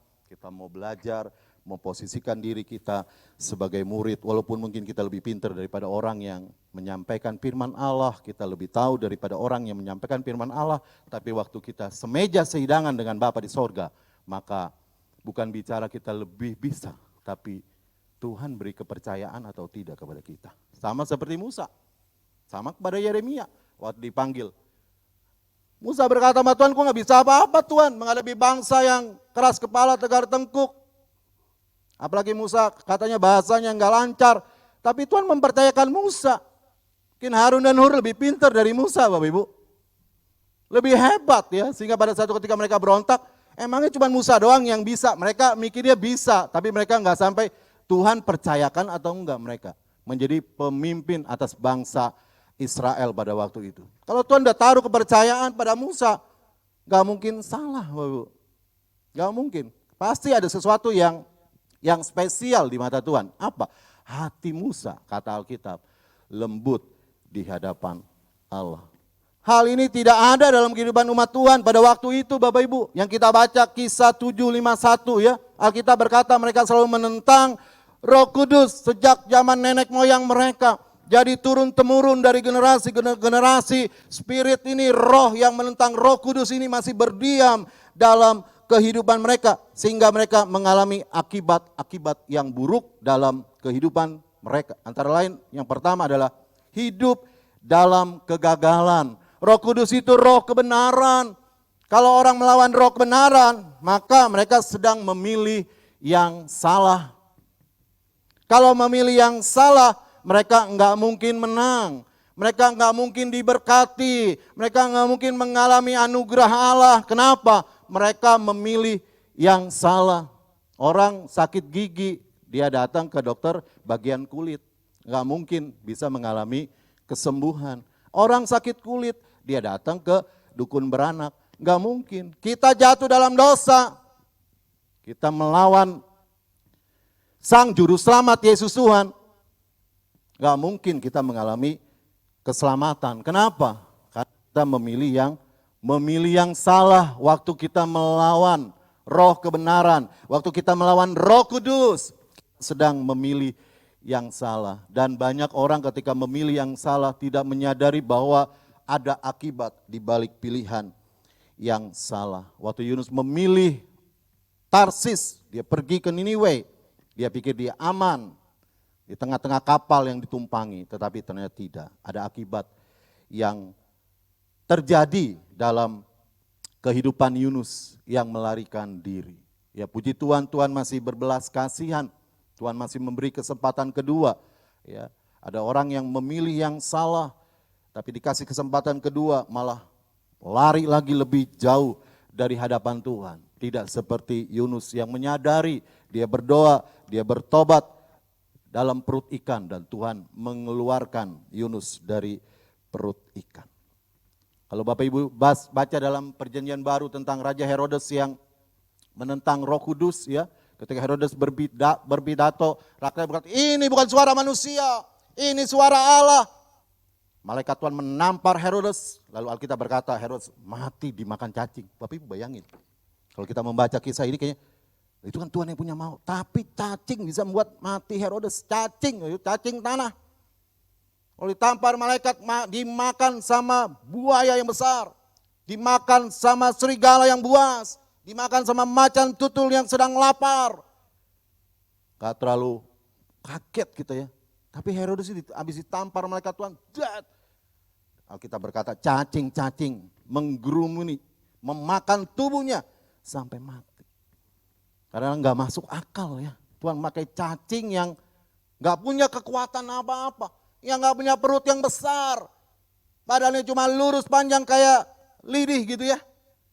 mau belajar, memposisikan diri kita sebagai murid, walaupun mungkin kita lebih pintar daripada orang yang menyampaikan firman Allah, kita lebih tahu daripada orang yang menyampaikan firman Allah, tapi waktu kita semeja sehidangan dengan Bapa di sorga, maka bukan bicara kita lebih bisa, tapi Tuhan beri kepercayaan atau tidak kepada kita. Sama seperti Musa, sama kepada Yeremia waktu dipanggil. Musa berkata sama Tuhan, "Ku nggak bisa apa-apa Tuhan menghadapi bangsa yang keras kepala, tegar tengkuk." Apalagi Musa katanya bahasanya nggak lancar, tapi Tuhan mempercayakan Musa. Mungkin Harun dan Hur lebih pintar dari Musa, Bapak Ibu. Lebih hebat ya, sehingga pada satu ketika mereka berontak, emangnya cuma Musa doang yang bisa. Mereka mikirnya bisa, tapi mereka nggak sampai Tuhan percayakan atau enggak mereka menjadi pemimpin atas bangsa Israel pada waktu itu. Kalau Tuhan udah taruh kepercayaan pada Musa, gak mungkin salah, Bapak. Gak mungkin. Pasti ada sesuatu yang spesial di mata Tuhan. Apa? Hati Musa, kata Alkitab, lembut di hadapan Allah. Hal ini tidak ada dalam kehidupan umat Tuhan pada waktu itu, Bapak Ibu. Yang kita baca Kisah 7:51 ya. Alkitab berkata mereka selalu menentang Roh Kudus sejak zaman nenek moyang mereka. Jadi turun-temurun dari generasi ke generasi, spirit ini, roh yang menentang Roh Kudus ini masih berdiam dalam kehidupan mereka. Sehingga mereka mengalami akibat-akibat yang buruk dalam kehidupan mereka. Antara lain yang pertama adalah hidup dalam kegagalan. Roh Kudus itu roh kebenaran. Kalau orang melawan roh kebenaran, maka mereka sedang memilih yang salah. Kalau memilih yang salah, mereka enggak mungkin menang. Mereka enggak mungkin diberkati. Mereka enggak mungkin mengalami anugerah Allah. Kenapa? Mereka memilih yang salah. Orang sakit gigi, dia datang ke dokter bagian kulit. Enggak mungkin bisa mengalami kesembuhan. Orang sakit kulit, dia datang ke dukun beranak. Enggak mungkin. Kita jatuh dalam dosa. Kita melawan Sang Juru Selamat Yesus Tuhan. Gak mungkin kita mengalami keselamatan. Kenapa? Karena kita memilih yang salah waktu kita melawan roh kebenaran. Waktu kita melawan Roh Kudus, sedang memilih yang salah. Dan banyak orang ketika memilih yang salah tidak menyadari bahwa ada akibat di balik pilihan yang salah. Waktu Yunus memilih Tarsis, dia pergi ke Niniwe. Dia pikir dia aman di tengah-tengah kapal yang ditumpangi, tetapi ternyata tidak. Ada akibat yang terjadi dalam kehidupan Yunus yang melarikan diri. Ya puji Tuhan, Tuhan masih berbelas kasihan. Tuhan masih memberi kesempatan kedua. Ya, ada orang yang memilih yang salah, tapi dikasih kesempatan kedua malah lari lagi lebih jauh dari hadapan Tuhan. Tidak seperti Yunus yang menyadari, dia berdoa, dia bertobat dalam perut ikan dan Tuhan mengeluarkan Yunus dari perut ikan. Kalau Bapak Ibu baca dalam perjanjian baru tentang Raja Herodes yang menentang Roh Kudus ya, ketika Herodes berpidato, rakyat berkata, ini bukan suara manusia, ini suara Allah. Malaikat Tuhan menampar Herodes, lalu Alkitab berkata Herodes mati dimakan cacing. Bapak Ibu bayangin, kalau kita membaca kisah ini kayaknya, itu kan Tuhan yang punya mau, tapi cacing bisa membuat mati Herodes, cacing tanah. Kalau ditampar malaikat, dimakan sama buaya yang besar, dimakan sama serigala yang buas, dimakan sama macan tutul yang sedang lapar. Gak terlalu kaget kita ya. Tapi Herodes itu habis ditampar malaikat Tuhan, Alkitab berkata cacing-cacing menggerumuni, memakan tubuhnya sampai mati. Karena gak masuk akal ya. Tuhan memakai cacing yang gak punya kekuatan apa-apa, yang gak punya perut yang besar. Badannya cuma lurus panjang kayak lidih gitu ya.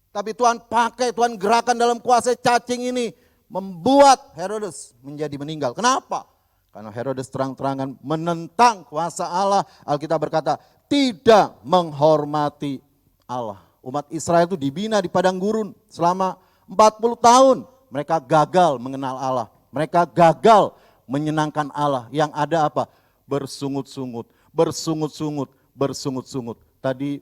Tapi Tuhan pakai, Tuhan gerakan dalam kuasa cacing ini membuat Herodes menjadi meninggal. Kenapa? Karena Herodes terang-terangan menentang kuasa Allah. Alkitab berkata tidak menghormati Allah. Umat Israel itu dibina di padang gurun selama 40 tahun. Mereka gagal mengenal Allah. Mereka gagal menyenangkan Allah. Yang ada apa? Bersungut-sungut, bersungut-sungut, bersungut-sungut. Tadi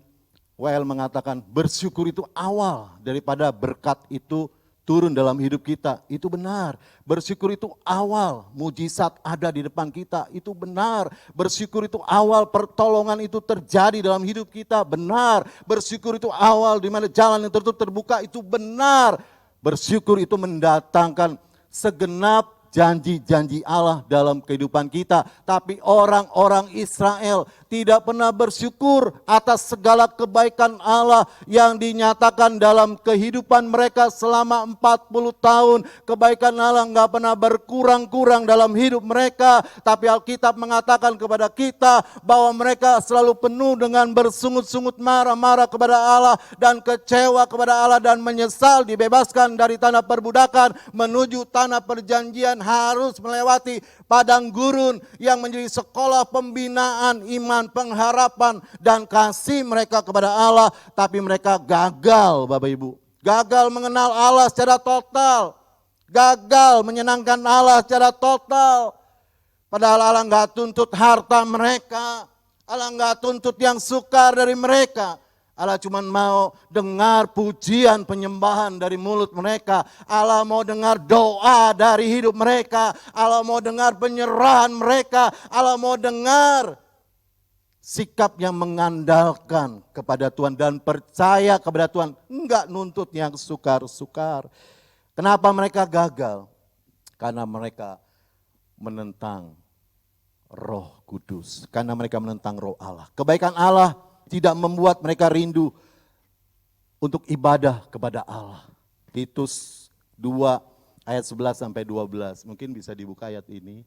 WL mengatakan bersyukur itu awal daripada berkat itu turun dalam hidup kita. Itu benar. Bersyukur itu awal mujizat ada di depan kita. Itu benar. Bersyukur itu awal pertolongan itu terjadi dalam hidup kita. Benar. Bersyukur itu awal di mana jalan yang tertutup terbuka. Itu benar. Bersyukur itu mendatangkan segenap janji-janji Allah dalam kehidupan kita. Tapi orang-orang Israel tidak pernah bersyukur atas segala kebaikan Allah yang dinyatakan dalam kehidupan mereka selama 40 tahun. Kebaikan Allah nggak pernah berkurang-kurang dalam hidup mereka. Tapi Alkitab mengatakan kepada kita bahwa mereka selalu penuh dengan bersungut-sungut, marah-marah kepada Allah dan kecewa kepada Allah dan menyesal dibebaskan dari tanah perbudakan menuju tanah perjanjian. Harus melewati padang gurun yang menjadi sekolah pembinaan iman, pengharapan dan kasih mereka kepada Allah. Tapi mereka gagal Bapak Ibu. Gagal mengenal Allah secara total. Gagal menyenangkan Allah secara total. Padahal Allah nggak tuntut harta mereka. Allah nggak tuntut yang sukar dari mereka. Allah cuma mau dengar pujian penyembahan dari mulut mereka. Allah mau dengar doa dari hidup mereka. Allah mau dengar penyerahan mereka. Allah mau dengar sikap yang mengandalkan kepada Tuhan dan percaya kepada Tuhan. Enggak nuntut yang sukar-sukar. Kenapa mereka gagal? Karena mereka menentang Roh Kudus. Karena mereka menentang Roh Allah. Kebaikan Allah tidak membuat mereka rindu untuk ibadah kepada Allah. Titus 2 ayat 11 sampai 12. Mungkin bisa dibuka ayat ini.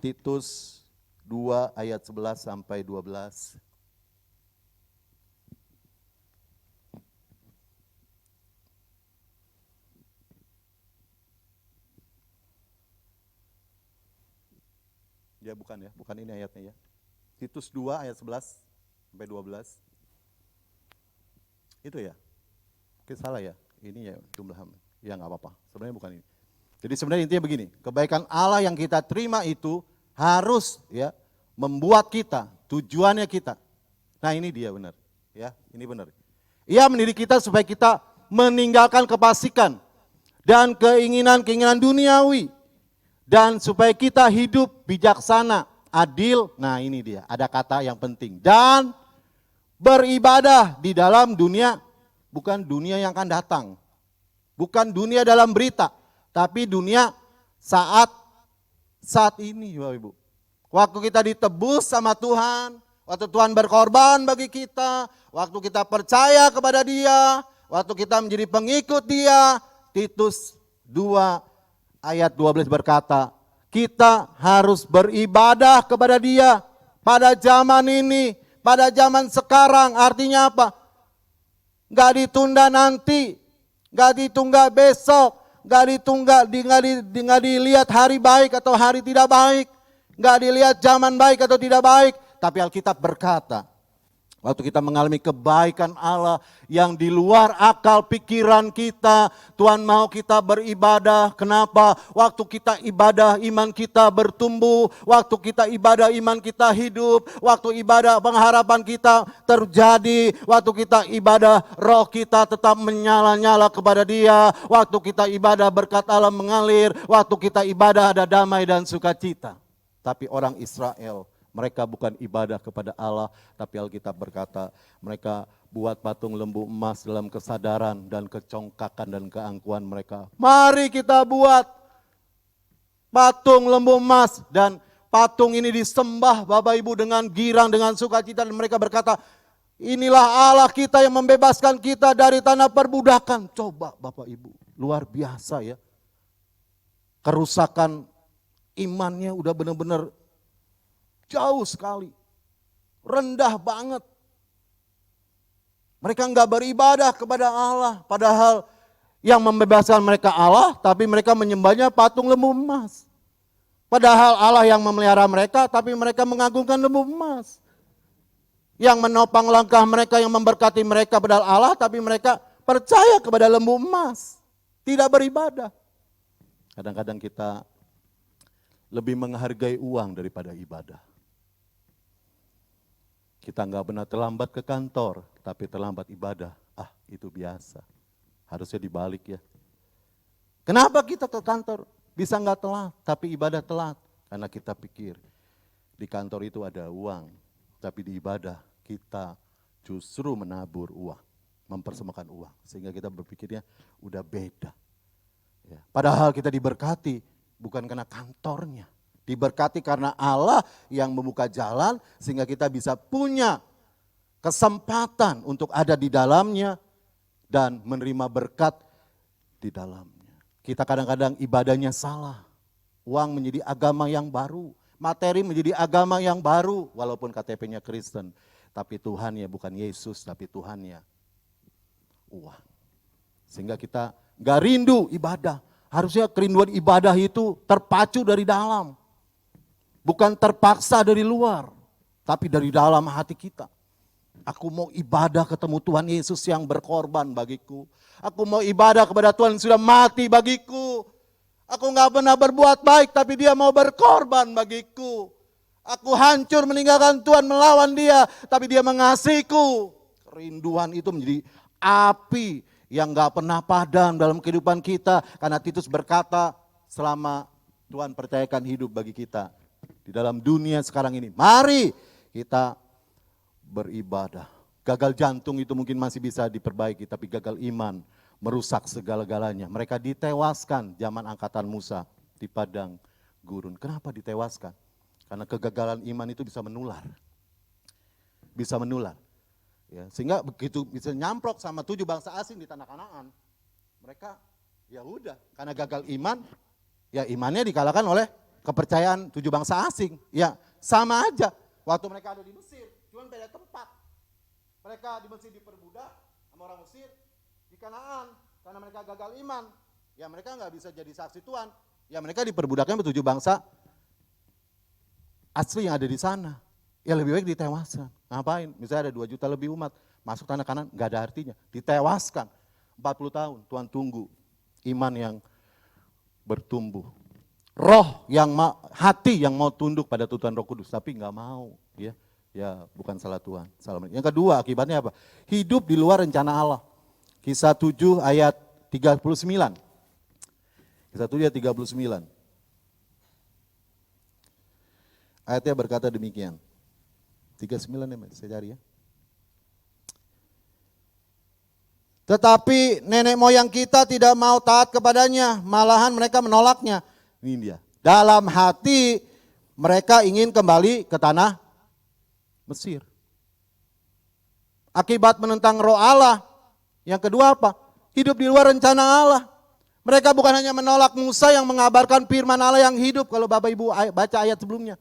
Titus 2 ayat 11 sampai 12. Ya bukan ini ayatnya ya. Titus 2 ayat 11 sampai 12. Itu ya. Mungkin salah ya. Ini ya jumlah. Ya nggak apa-apa. Sebenarnya bukan ini. Jadi sebenarnya intinya begini, kebaikan Allah yang kita terima itu harus ya membuat kita, tujuannya kita. Nah, ini dia benar. Ya, ini benar. Ia mendidik kita supaya kita meninggalkan kefasikan dan keinginan-keinginan duniawi dan supaya kita hidup bijaksana, adil. Nah, ini dia, ada kata yang penting. Dan beribadah di dalam dunia, bukan dunia yang akan datang. Bukan dunia dalam berita, tapi dunia saat ini Bapak Ibu. Waktu kita ditebus sama Tuhan, waktu Tuhan berkorban bagi kita, waktu kita percaya kepada Dia, waktu kita menjadi pengikut Dia. Titus 2 ayat 12 berkata, kita harus beribadah kepada Dia pada zaman ini, pada zaman sekarang. Artinya apa? Gak ditunda nanti, gak ditunda besok, gak dilihat hari baik atau hari tidak baik, gak dilihat zaman baik atau tidak baik. Tapi Alkitab berkata Waktu kita mengalami kebaikan Allah yang di luar akal pikiran kita, Tuhan mau kita beribadah. Kenapa? Waktu kita ibadah, iman kita bertumbuh. Waktu kita ibadah, iman kita hidup. Waktu ibadah, pengharapan kita terjadi. Waktu kita ibadah, roh kita tetap menyala-nyala kepada Dia. Waktu kita ibadah, berkat Allah mengalir. Waktu kita ibadah, ada damai dan sukacita. Tapi orang Israel, mereka bukan ibadah kepada Allah, tapi Alkitab berkata mereka buat patung lembu emas dalam kesadaran dan kecongkakan dan keangkuhan mereka. Mari kita buat patung lembu emas, dan patung ini disembah Bapak Ibu dengan girang, dengan sukacita, dan mereka berkata, inilah Allah kita yang membebaskan kita dari tanah perbudakan. Coba Bapak Ibu, luar biasa ya. Kerusakan imannya udah benar-benar jauh sekali, rendah banget. Mereka enggak beribadah kepada Allah, padahal yang membebaskan mereka Allah, tapi mereka menyembahnya patung lembu emas. Padahal Allah yang memelihara mereka, tapi mereka mengagungkan lembu emas. Yang menopang langkah mereka, yang memberkati mereka, padahal Allah, tapi mereka percaya kepada lembu emas, tidak beribadah. Kadang-kadang kita lebih menghargai uang daripada ibadah. Kita nggak benar terlambat ke kantor, tapi terlambat ibadah. Itu biasa. Harusnya dibalik ya. Kenapa kita ke kantor bisa nggak telat, tapi ibadah telat? Karena kita pikir di kantor itu ada uang, tapi di ibadah kita justru menabur uang, mempersembahkan uang. Sehingga kita berpikirnya udah beda. Ya. Padahal kita diberkati bukan karena kantornya. Diberkati karena Allah yang membuka jalan sehingga kita bisa punya kesempatan untuk ada di dalamnya dan menerima berkat di dalamnya. Kita kadang-kadang ibadahnya salah. Uang menjadi agama yang baru, materi menjadi agama yang baru walaupun KTP-nya Kristen. Tapi Tuhannya bukan Yesus, tapi Tuhannya uang. Sehingga kita gak rindu ibadah. Harusnya kerinduan ibadah itu terpacu dari dalam. Bukan terpaksa dari luar, tapi dari dalam hati kita. Aku mau ibadah ketemu Tuhan Yesus yang berkorban bagiku. Aku mau ibadah kepada Tuhan yang sudah mati bagiku. Aku gak pernah berbuat baik, tapi Dia mau berkorban bagiku. Aku hancur meninggalkan Tuhan, melawan Dia, tapi Dia mengasihiku. Kerinduan itu menjadi api yang gak pernah padam dalam kehidupan kita. Karena Titus berkata, selama Tuhan percayakan hidup bagi kita di dalam dunia sekarang ini, mari kita beribadah. Gagal jantung itu mungkin masih bisa diperbaiki, tapi gagal iman merusak segala-galanya. Mereka ditewaskan zaman angkatan Musa di padang gurun. Kenapa ditewaskan? Karena kegagalan iman itu bisa menular. Bisa menular. Ya, sehingga begitu bisa nyamprok sama 7 bangsa asing di tanah Kanaan, mereka ya udah, karena gagal iman, ya imannya dikalahkan oleh kepercayaan 7 bangsa asing. Ya sama aja, waktu mereka ada di Mesir, cuma beda tempat. Mereka di Mesir diperbudak sama orang Mesir, di Kanaan, karena mereka gagal iman, ya mereka nggak bisa jadi saksi Tuhan, ya mereka diperbudaknya sama 7 bangsa asli yang ada di sana. Ya lebih baik ditewaskan. Ngapain? Misalnya ada 2 juta lebih umat, masuk tanah Kanaan, nggak ada artinya. Ditewaskan, 40 tahun, Tuhan tunggu iman yang bertumbuh. Roh yang hati yang mau tunduk pada Tuhan Roh Kudus, tapi nggak mau, ya bukan salah Tuhan. Salah. Yang kedua akibatnya apa? Hidup di luar rencana Allah. Kisah 7 ayat 39. Kisah 7 ayat 39. Ayatnya berkata demikian. 39 ya, saya cari ya. Tetapi nenek moyang kita tidak mau taat kepadanya, malahan mereka menolaknya. Ini dia. Dalam hati mereka ingin kembali ke tanah Mesir. Akibat menentang roh Allah. Yang kedua apa? Hidup di luar rencana Allah. Mereka bukan hanya menolak Musa yang mengabarkan firman Allah yang hidup. Kalau Bapak Ibu baca ayat sebelumnya.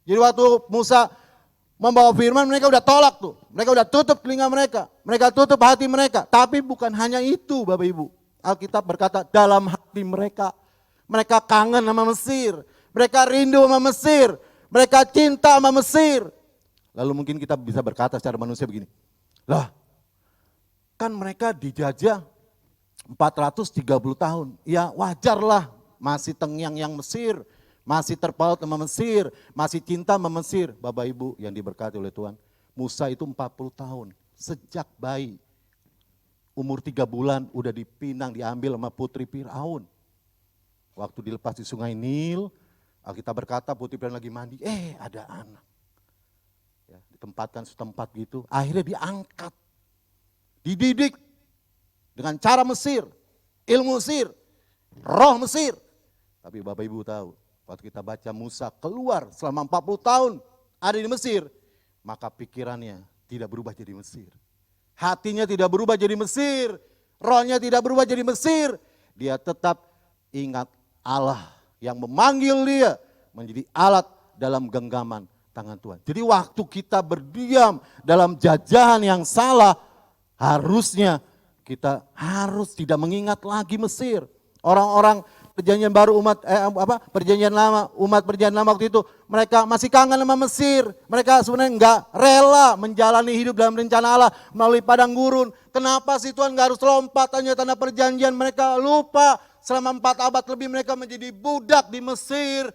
Jadi waktu Musa membawa firman, mereka udah tolak tuh. Mereka udah tutup telinga mereka. Mereka tutup hati mereka. Tapi bukan hanya itu Bapak Ibu. Alkitab berkata dalam hati mereka. Mereka kangen sama Mesir. Mereka rindu sama Mesir. Mereka cinta sama Mesir. Lalu mungkin kita bisa berkata secara manusia begini, lah kan mereka dijajah 430 tahun, ya wajarlah masih tenggang yang Mesir, masih terpaut sama Mesir, masih cinta sama Mesir. Bapak Ibu yang diberkati oleh Tuhan, Musa itu 40 tahun, sejak bayi, umur 3 bulan udah dipinang, diambil sama putri Firaun. Waktu dilepas di sungai Nil, Alkitab berkata putri Firaun lagi mandi, ada anak. Ya, ditempatkan setempat gitu, akhirnya diangkat, dididik dengan cara Mesir, ilmu Mesir, roh Mesir. Tapi Bapak Ibu tahu, waktu kita baca Musa keluar selama 40 tahun ada di Mesir, maka pikirannya tidak berubah jadi Mesir. Hatinya tidak berubah jadi Mesir, rohnya tidak berubah jadi Mesir. Dia tetap ingat Allah yang memanggil dia menjadi alat dalam genggaman tangan Tuhan. Jadi waktu kita berdiam dalam jajahan yang salah, harusnya kita harus tidak mengingat lagi Mesir. Orang-orang perjanjian baru perjanjian lama, umat perjanjian lama waktu itu, mereka masih kangen sama Mesir. Mereka sebenarnya enggak rela menjalani hidup dalam rencana Allah melalui padang gurun. Kenapa sih Tuhan enggak harus lompat hanya tanah perjanjian? Mereka lupa selama 4 abad lebih mereka menjadi budak di Mesir.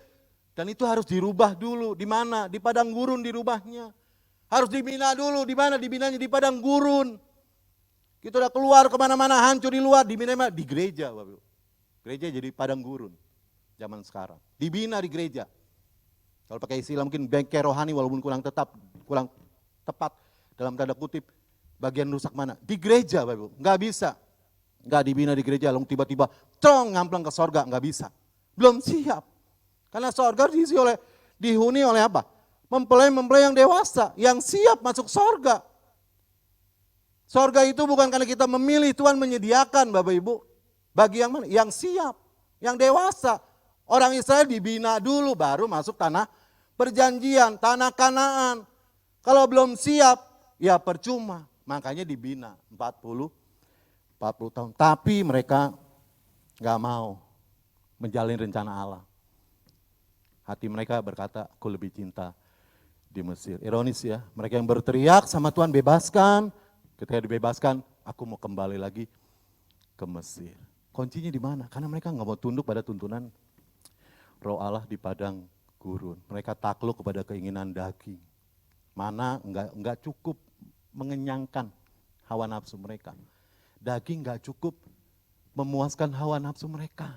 Dan itu harus dirubah dulu. Di mana? Di padang gurun dirubahnya. Harus dibina dulu. Di mana dibinanya? Di padang gurun. Kita udah keluar kemana-mana, hancur di luar, dibina di gereja. Bapak. Gereja jadi padang gurun zaman sekarang. Dibina di gereja. Kalau pakai istilah mungkin bengkel rohani walaupun kurang tepat dalam tanda kutip. Bagian rusak mana? Di gereja Bapak Ibu. Nggak bisa. Nggak dibina di gereja, lalu tiba-tiba ngamplang ke sorga. Nggak bisa. Belum siap. Karena sorga dihuni oleh apa? Mempelai-mempelai yang dewasa, yang siap masuk sorga. Sorga itu bukan karena kita memilih, Tuhan menyediakan Bapak Ibu. Bagi yang mana? Yang siap, yang dewasa. Orang Israel dibina dulu baru masuk tanah perjanjian, tanah Kanaan. Kalau belum siap, ya percuma. Makanya dibina 40 tahun. Tapi mereka gak mau menjalin rencana Allah. Hati mereka berkata, aku lebih cinta di Mesir. Ironis ya, mereka yang berteriak sama Tuhan bebaskan. Ketika dibebaskan, aku mau kembali lagi ke Mesir. Kuncinya di mana? Karena mereka nggak mau tunduk pada tuntunan roh Allah di padang gurun. Mereka takluk kepada keinginan daging. Mana nggak cukup mengenyangkan hawa nafsu mereka. Daging nggak cukup memuaskan hawa nafsu mereka.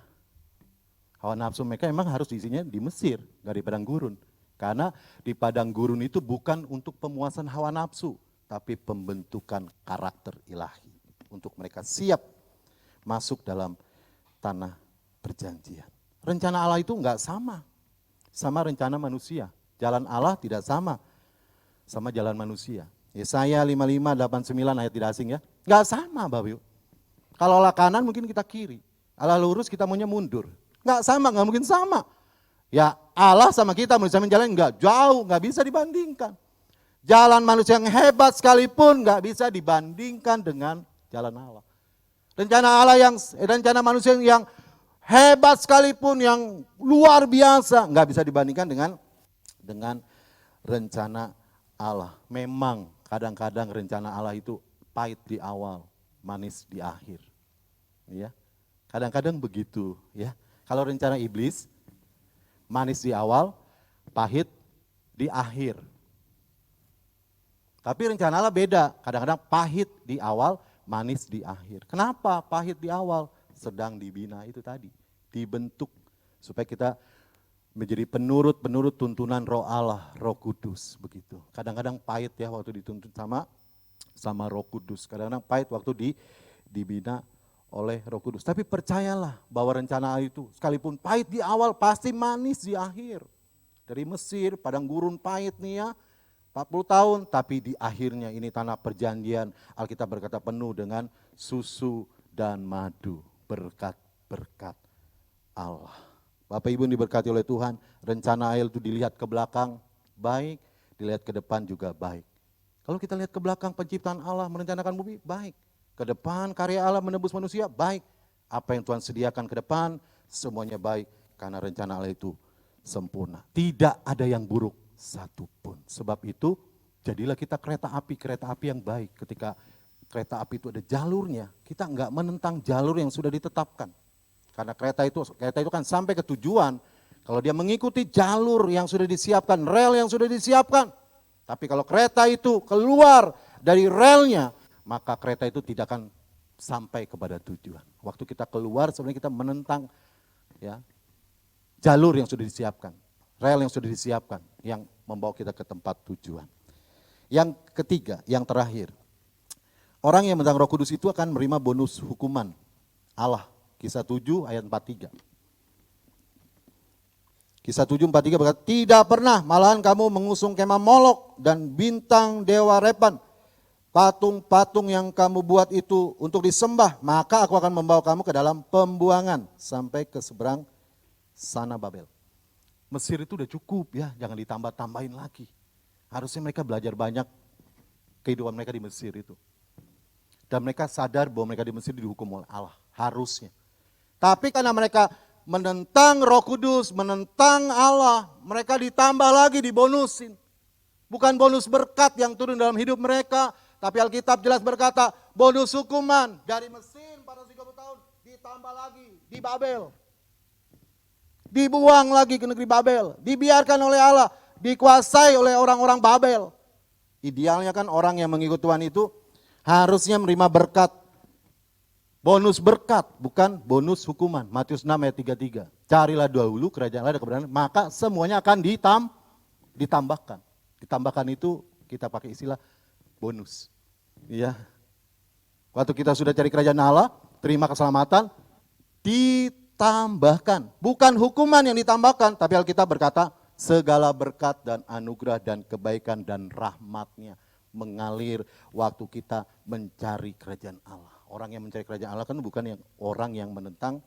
Hawa nafsu mereka memang harus diisinya di Mesir, nggak di padang gurun. Karena di padang gurun itu bukan untuk pemuasan hawa nafsu, tapi pembentukan karakter ilahi. Untuk mereka siap masuk dalam tanah perjanjian. Rencana Allah itu enggak sama rencana manusia. Jalan Allah tidak sama jalan manusia. Yesaya 55:89 ayat tidak asing ya. Enggak sama Bapak Ibu. Kalau Allah kanan mungkin kita kiri. Allah lurus kita maunya mundur. Enggak sama, enggak mungkin sama. Ya Allah sama kita manusia menjalani enggak jauh, enggak bisa dibandingkan. Jalan manusia yang hebat sekalipun enggak bisa dibandingkan dengan jalan Allah. Rencana manusia yang hebat sekalipun, yang luar biasa, nggak bisa dibandingkan dengan rencana Allah. Memang kadang-kadang rencana Allah itu pahit di awal, manis di akhir. Ya, kadang-kadang begitu. Ya, kalau rencana iblis manis di awal, pahit di akhir. Tapi rencana Allah beda, kadang-kadang pahit di awal, manis di akhir. Kenapa pahit di awal? Sedang dibina itu tadi. Dibentuk supaya kita menjadi penurut tuntunan roh Allah, roh kudus. Begitu. Kadang-kadang pahit ya waktu dituntun sama roh kudus. Kadang-kadang pahit waktu dibina oleh roh kudus. Tapi percayalah bahwa rencana Allah itu sekalipun pahit di awal pasti manis di akhir. Dari Mesir, padang gurun pahit nih ya. 40 tahun, tapi di akhirnya ini tanah perjanjian, Alkitab berkata penuh dengan susu dan madu, berkat-berkat Allah. Bapak Ibu yang diberkati oleh Tuhan, rencana Allah itu dilihat ke belakang baik, dilihat ke depan juga baik. Kalau kita lihat ke belakang penciptaan Allah merencanakan bumi, baik. Ke depan karya Allah menebus manusia, baik. Apa yang Tuhan sediakan ke depan, semuanya baik. Karena rencana Allah itu sempurna. Tidak ada yang buruk satupun. Sebab itu Jadilah kita kereta api yang baik. Ketika kereta api itu ada jalurnya, kita enggak menentang jalur yang sudah ditetapkan. Karena kereta itu kan sampai ke tujuan, kalau dia mengikuti jalur yang sudah disiapkan, rel yang sudah disiapkan. Tapi kalau kereta itu keluar dari relnya, maka kereta itu tidak akan sampai kepada tujuan. Waktu kita keluar sebenarnya kita menentang ya jalur yang sudah disiapkan, rel yang sudah disiapkan, yang membawa kita ke tempat tujuan. Yang ketiga, yang terakhir, orang yang menentang Roh Kudus itu akan menerima bonus hukuman Allah. Kisah 7 ayat 43. Kisah 7:43 berkata, tidak pernah malahan kamu mengusung kemah Molok dan bintang dewa Repan. Patung-patung yang kamu buat itu untuk disembah, maka aku akan membawa kamu ke dalam pembuangan sampai ke seberang sana Babel. Mesir itu udah cukup ya, jangan ditambah-tambahin lagi. Harusnya mereka belajar banyak kehidupan mereka di Mesir itu. Dan mereka sadar bahwa mereka di Mesir dihukum oleh Allah, harusnya. Tapi karena mereka menentang Roh Kudus, menentang Allah, mereka ditambah lagi, dibonusin. Bukan bonus berkat yang turun dalam hidup mereka, tapi Alkitab jelas berkata, bonus hukuman dari Mesir 430 tahun ditambah lagi di Babel. Dibuang lagi ke negeri Babel, dibiarkan oleh Allah, dikuasai oleh orang-orang Babel. Idealnya kan orang yang mengikut Tuhan itu harusnya menerima berkat. Bonus berkat, bukan bonus hukuman. Matius 6 ayat 33. Carilah dahulu kerajaan Allah dan kebenaran, maka semuanya akan ditambahkan. Ditambahkan itu kita pakai istilah bonus. Ya. Waktu kita sudah cari kerajaan Allah, terima keselamatan, ditambahkan. Bukan hukuman yang ditambahkan, tapi Alkitab berkata, segala berkat dan anugerah dan kebaikan dan rahmatnya mengalir waktu kita mencari kerajaan Allah. Orang yang mencari kerajaan Allah kan bukan orang yang menentang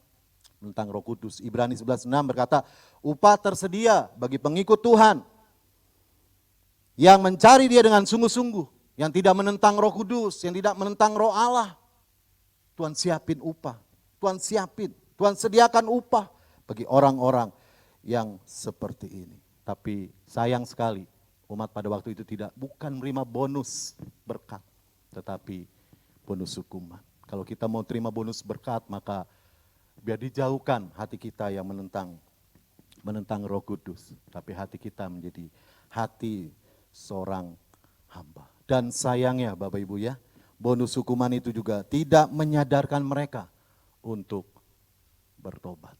Roh Kudus. Ibrani 11:6 berkata, upah tersedia bagi pengikut Tuhan yang mencari Dia dengan sungguh-sungguh, yang tidak menentang Roh Kudus, yang tidak menentang Roh Allah. Tuhan siapin upah, Tuhan sediakan upah bagi orang-orang yang seperti ini. Tapi sayang sekali umat pada waktu itu bukan menerima bonus berkat, tetapi bonus hukuman. Kalau kita mau terima bonus berkat, maka biar dijauhkan hati kita yang menentang Roh Kudus. Tapi hati kita menjadi hati seorang hamba. Dan sayangnya Bapak Ibu ya, bonus hukuman itu juga tidak menyadarkan mereka untuk bertobat.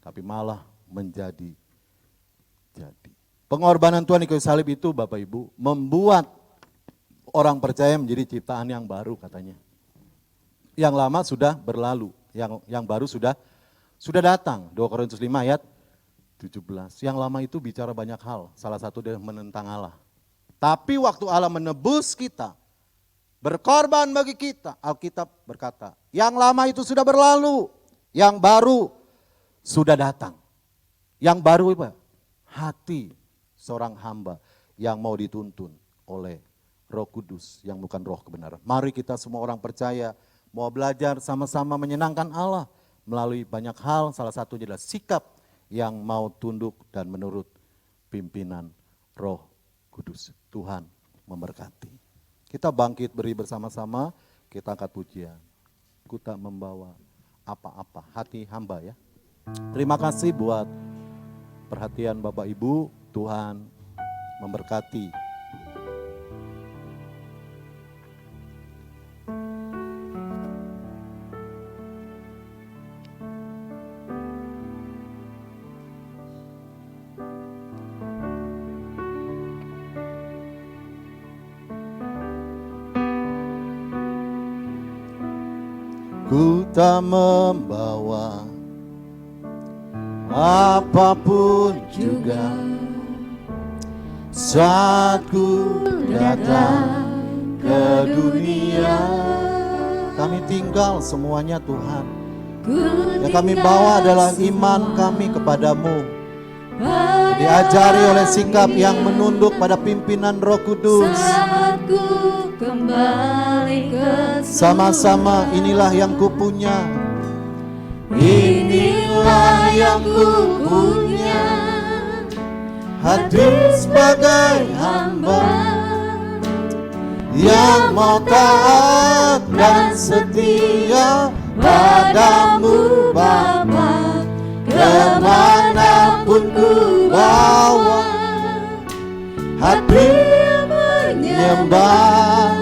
Tapi malah menjadi. Pengorbanan Tuhan di kayu salib itu Bapak Ibu membuat orang percaya menjadi ciptaan yang baru katanya. Yang lama sudah berlalu, yang baru sudah datang. 2 Korintus 5 ayat 17. Yang lama itu bicara banyak hal, salah satu dia menentang Allah. Tapi waktu Allah menebus kita, berkorban bagi kita, Alkitab berkata, yang lama itu sudah berlalu, yang baru sudah datang. Yang baru apa? Hati seorang hamba yang mau dituntun oleh Roh Kudus yang bukan roh kebenaran. Mari kita semua orang percaya mau belajar sama-sama menyenangkan Allah melalui banyak hal, salah satunya adalah sikap yang mau tunduk dan menurut pimpinan Roh Kudus. Tuhan memberkati. Kita bangkit beri bersama-sama, kita angkat pujian. Ku tak membawa apa-apa, hati hamba ya. Terima kasih buat perhatian Bapak Ibu, Tuhan memberkati. Ku tak membawa apapun juga saat ku datang ke dunia. Kami tinggal semuanya Tuhan. Yang kami bawa adalah iman kami kepadamu. Diajari oleh sikap yang menunduk pada pimpinan Roh Kudus. Sama-sama inilah yang kupunya. Inilah yang kupunya. Hadir sebagai hamba yang mau taat dan setia padamu Bapa, kemanapun ku bawa, hati menyembah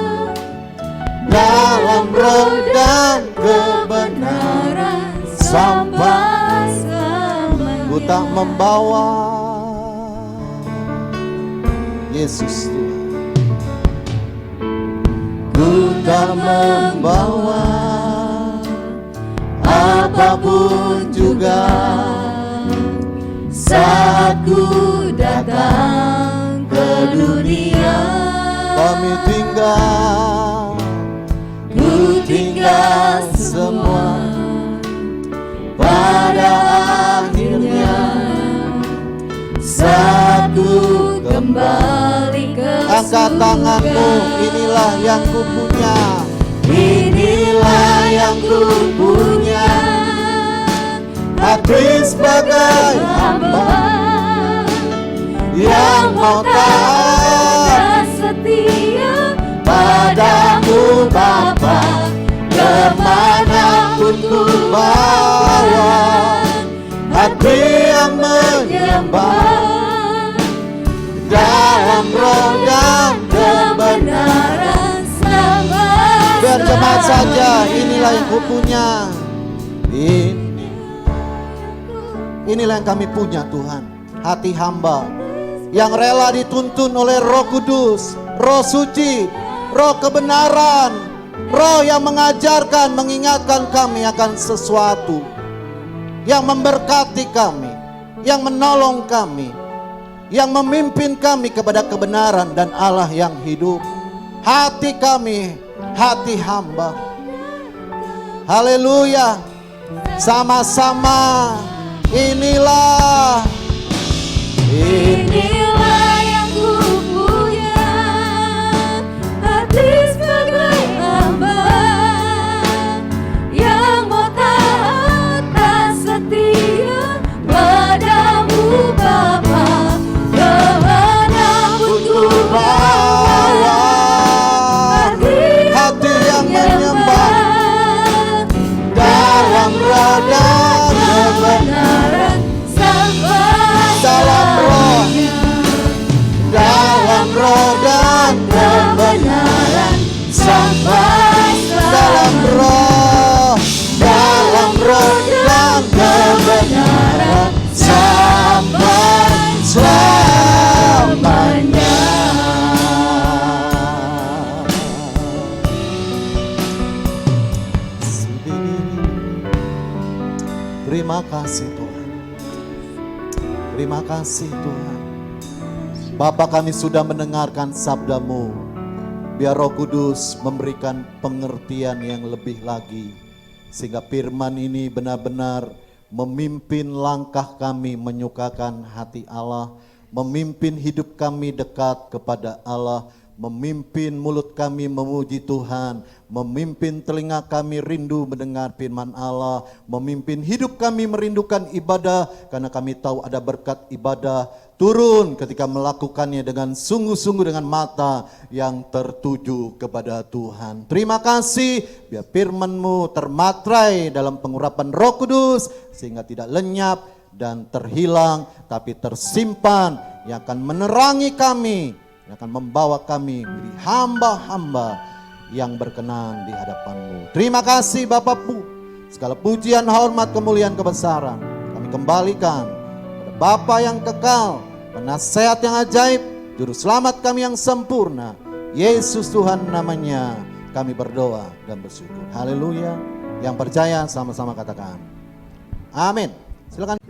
dalam roh dan kebenaran sampai selamanya. Ku tak membawa Yesus Tuhan, ku tak membawa apapun juga saat ku datang ke dunia. Kami tinggal, Ku tinggal semua, pada akhirnya saat ku kembali ke angkat tanganmu, inilah yang ku punya, inilah yang ku punya, hati sebagai hamba yang mau taat dan setia padamu Bapa, kemanapun ku bawa, hati yang menyembah dalam roh dan kebenaran. Biar jemaat saja, inilah yang ku punya. Inilah yang kami punya Tuhan, hati hamba yang rela dituntun oleh Roh Kudus, Roh Suci, Roh kebenaran, Roh yang mengajarkan, mengingatkan kami akan sesuatu, yang memberkati kami, yang menolong kami, yang memimpin kami kepada kebenaran dan Allah yang hidup. Hati kami, hati hamba. Haleluya. Sama-sama, inilah yang ku punya, hati sebagai hamba yang mau taat dan setia padamu Bapa, kemanapun ku bawa, hati yang menyembah dalam roh dan kebenaran sampai dalam roh, dalam roh dan kebenaran sampai dalam roh, dalam roh dan kebenaran sampai selamanya. Terima kasih Tuhan, terima kasih Tuhan. Bapa, kami sudah mendengarkan sabda-Mu. Biar Roh Kudus memberikan pengertian yang lebih lagi, sehingga firman ini benar-benar memimpin langkah kami menyukakan hati Allah, memimpin hidup kami dekat kepada Allah, memimpin mulut kami memuji Tuhan, memimpin telinga kami rindu mendengar firman Allah, memimpin hidup kami merindukan ibadah, karena kami tahu ada berkat ibadah turun ketika melakukannya dengan sungguh-sungguh, dengan mata yang tertuju kepada Tuhan. Terima kasih, biar firman-Mu termatrai dalam pengurapan Roh Kudus, sehingga tidak lenyap dan terhilang, tapi tersimpan, yang akan menerangi kami, yang akan membawa kami menjadi hamba-hamba yang berkenan di hadapan-Mu. Terima kasih Bapakku, segala pujian, hormat, kemuliaan, kebesaran kami kembalikan kepada Bapa yang kekal, penasehat yang ajaib, juru selamat kami yang sempurna, Yesus Tuhan namanya kami berdoa dan bersyukur. Haleluya. Yang percaya sama-sama katakan amin. Silakan.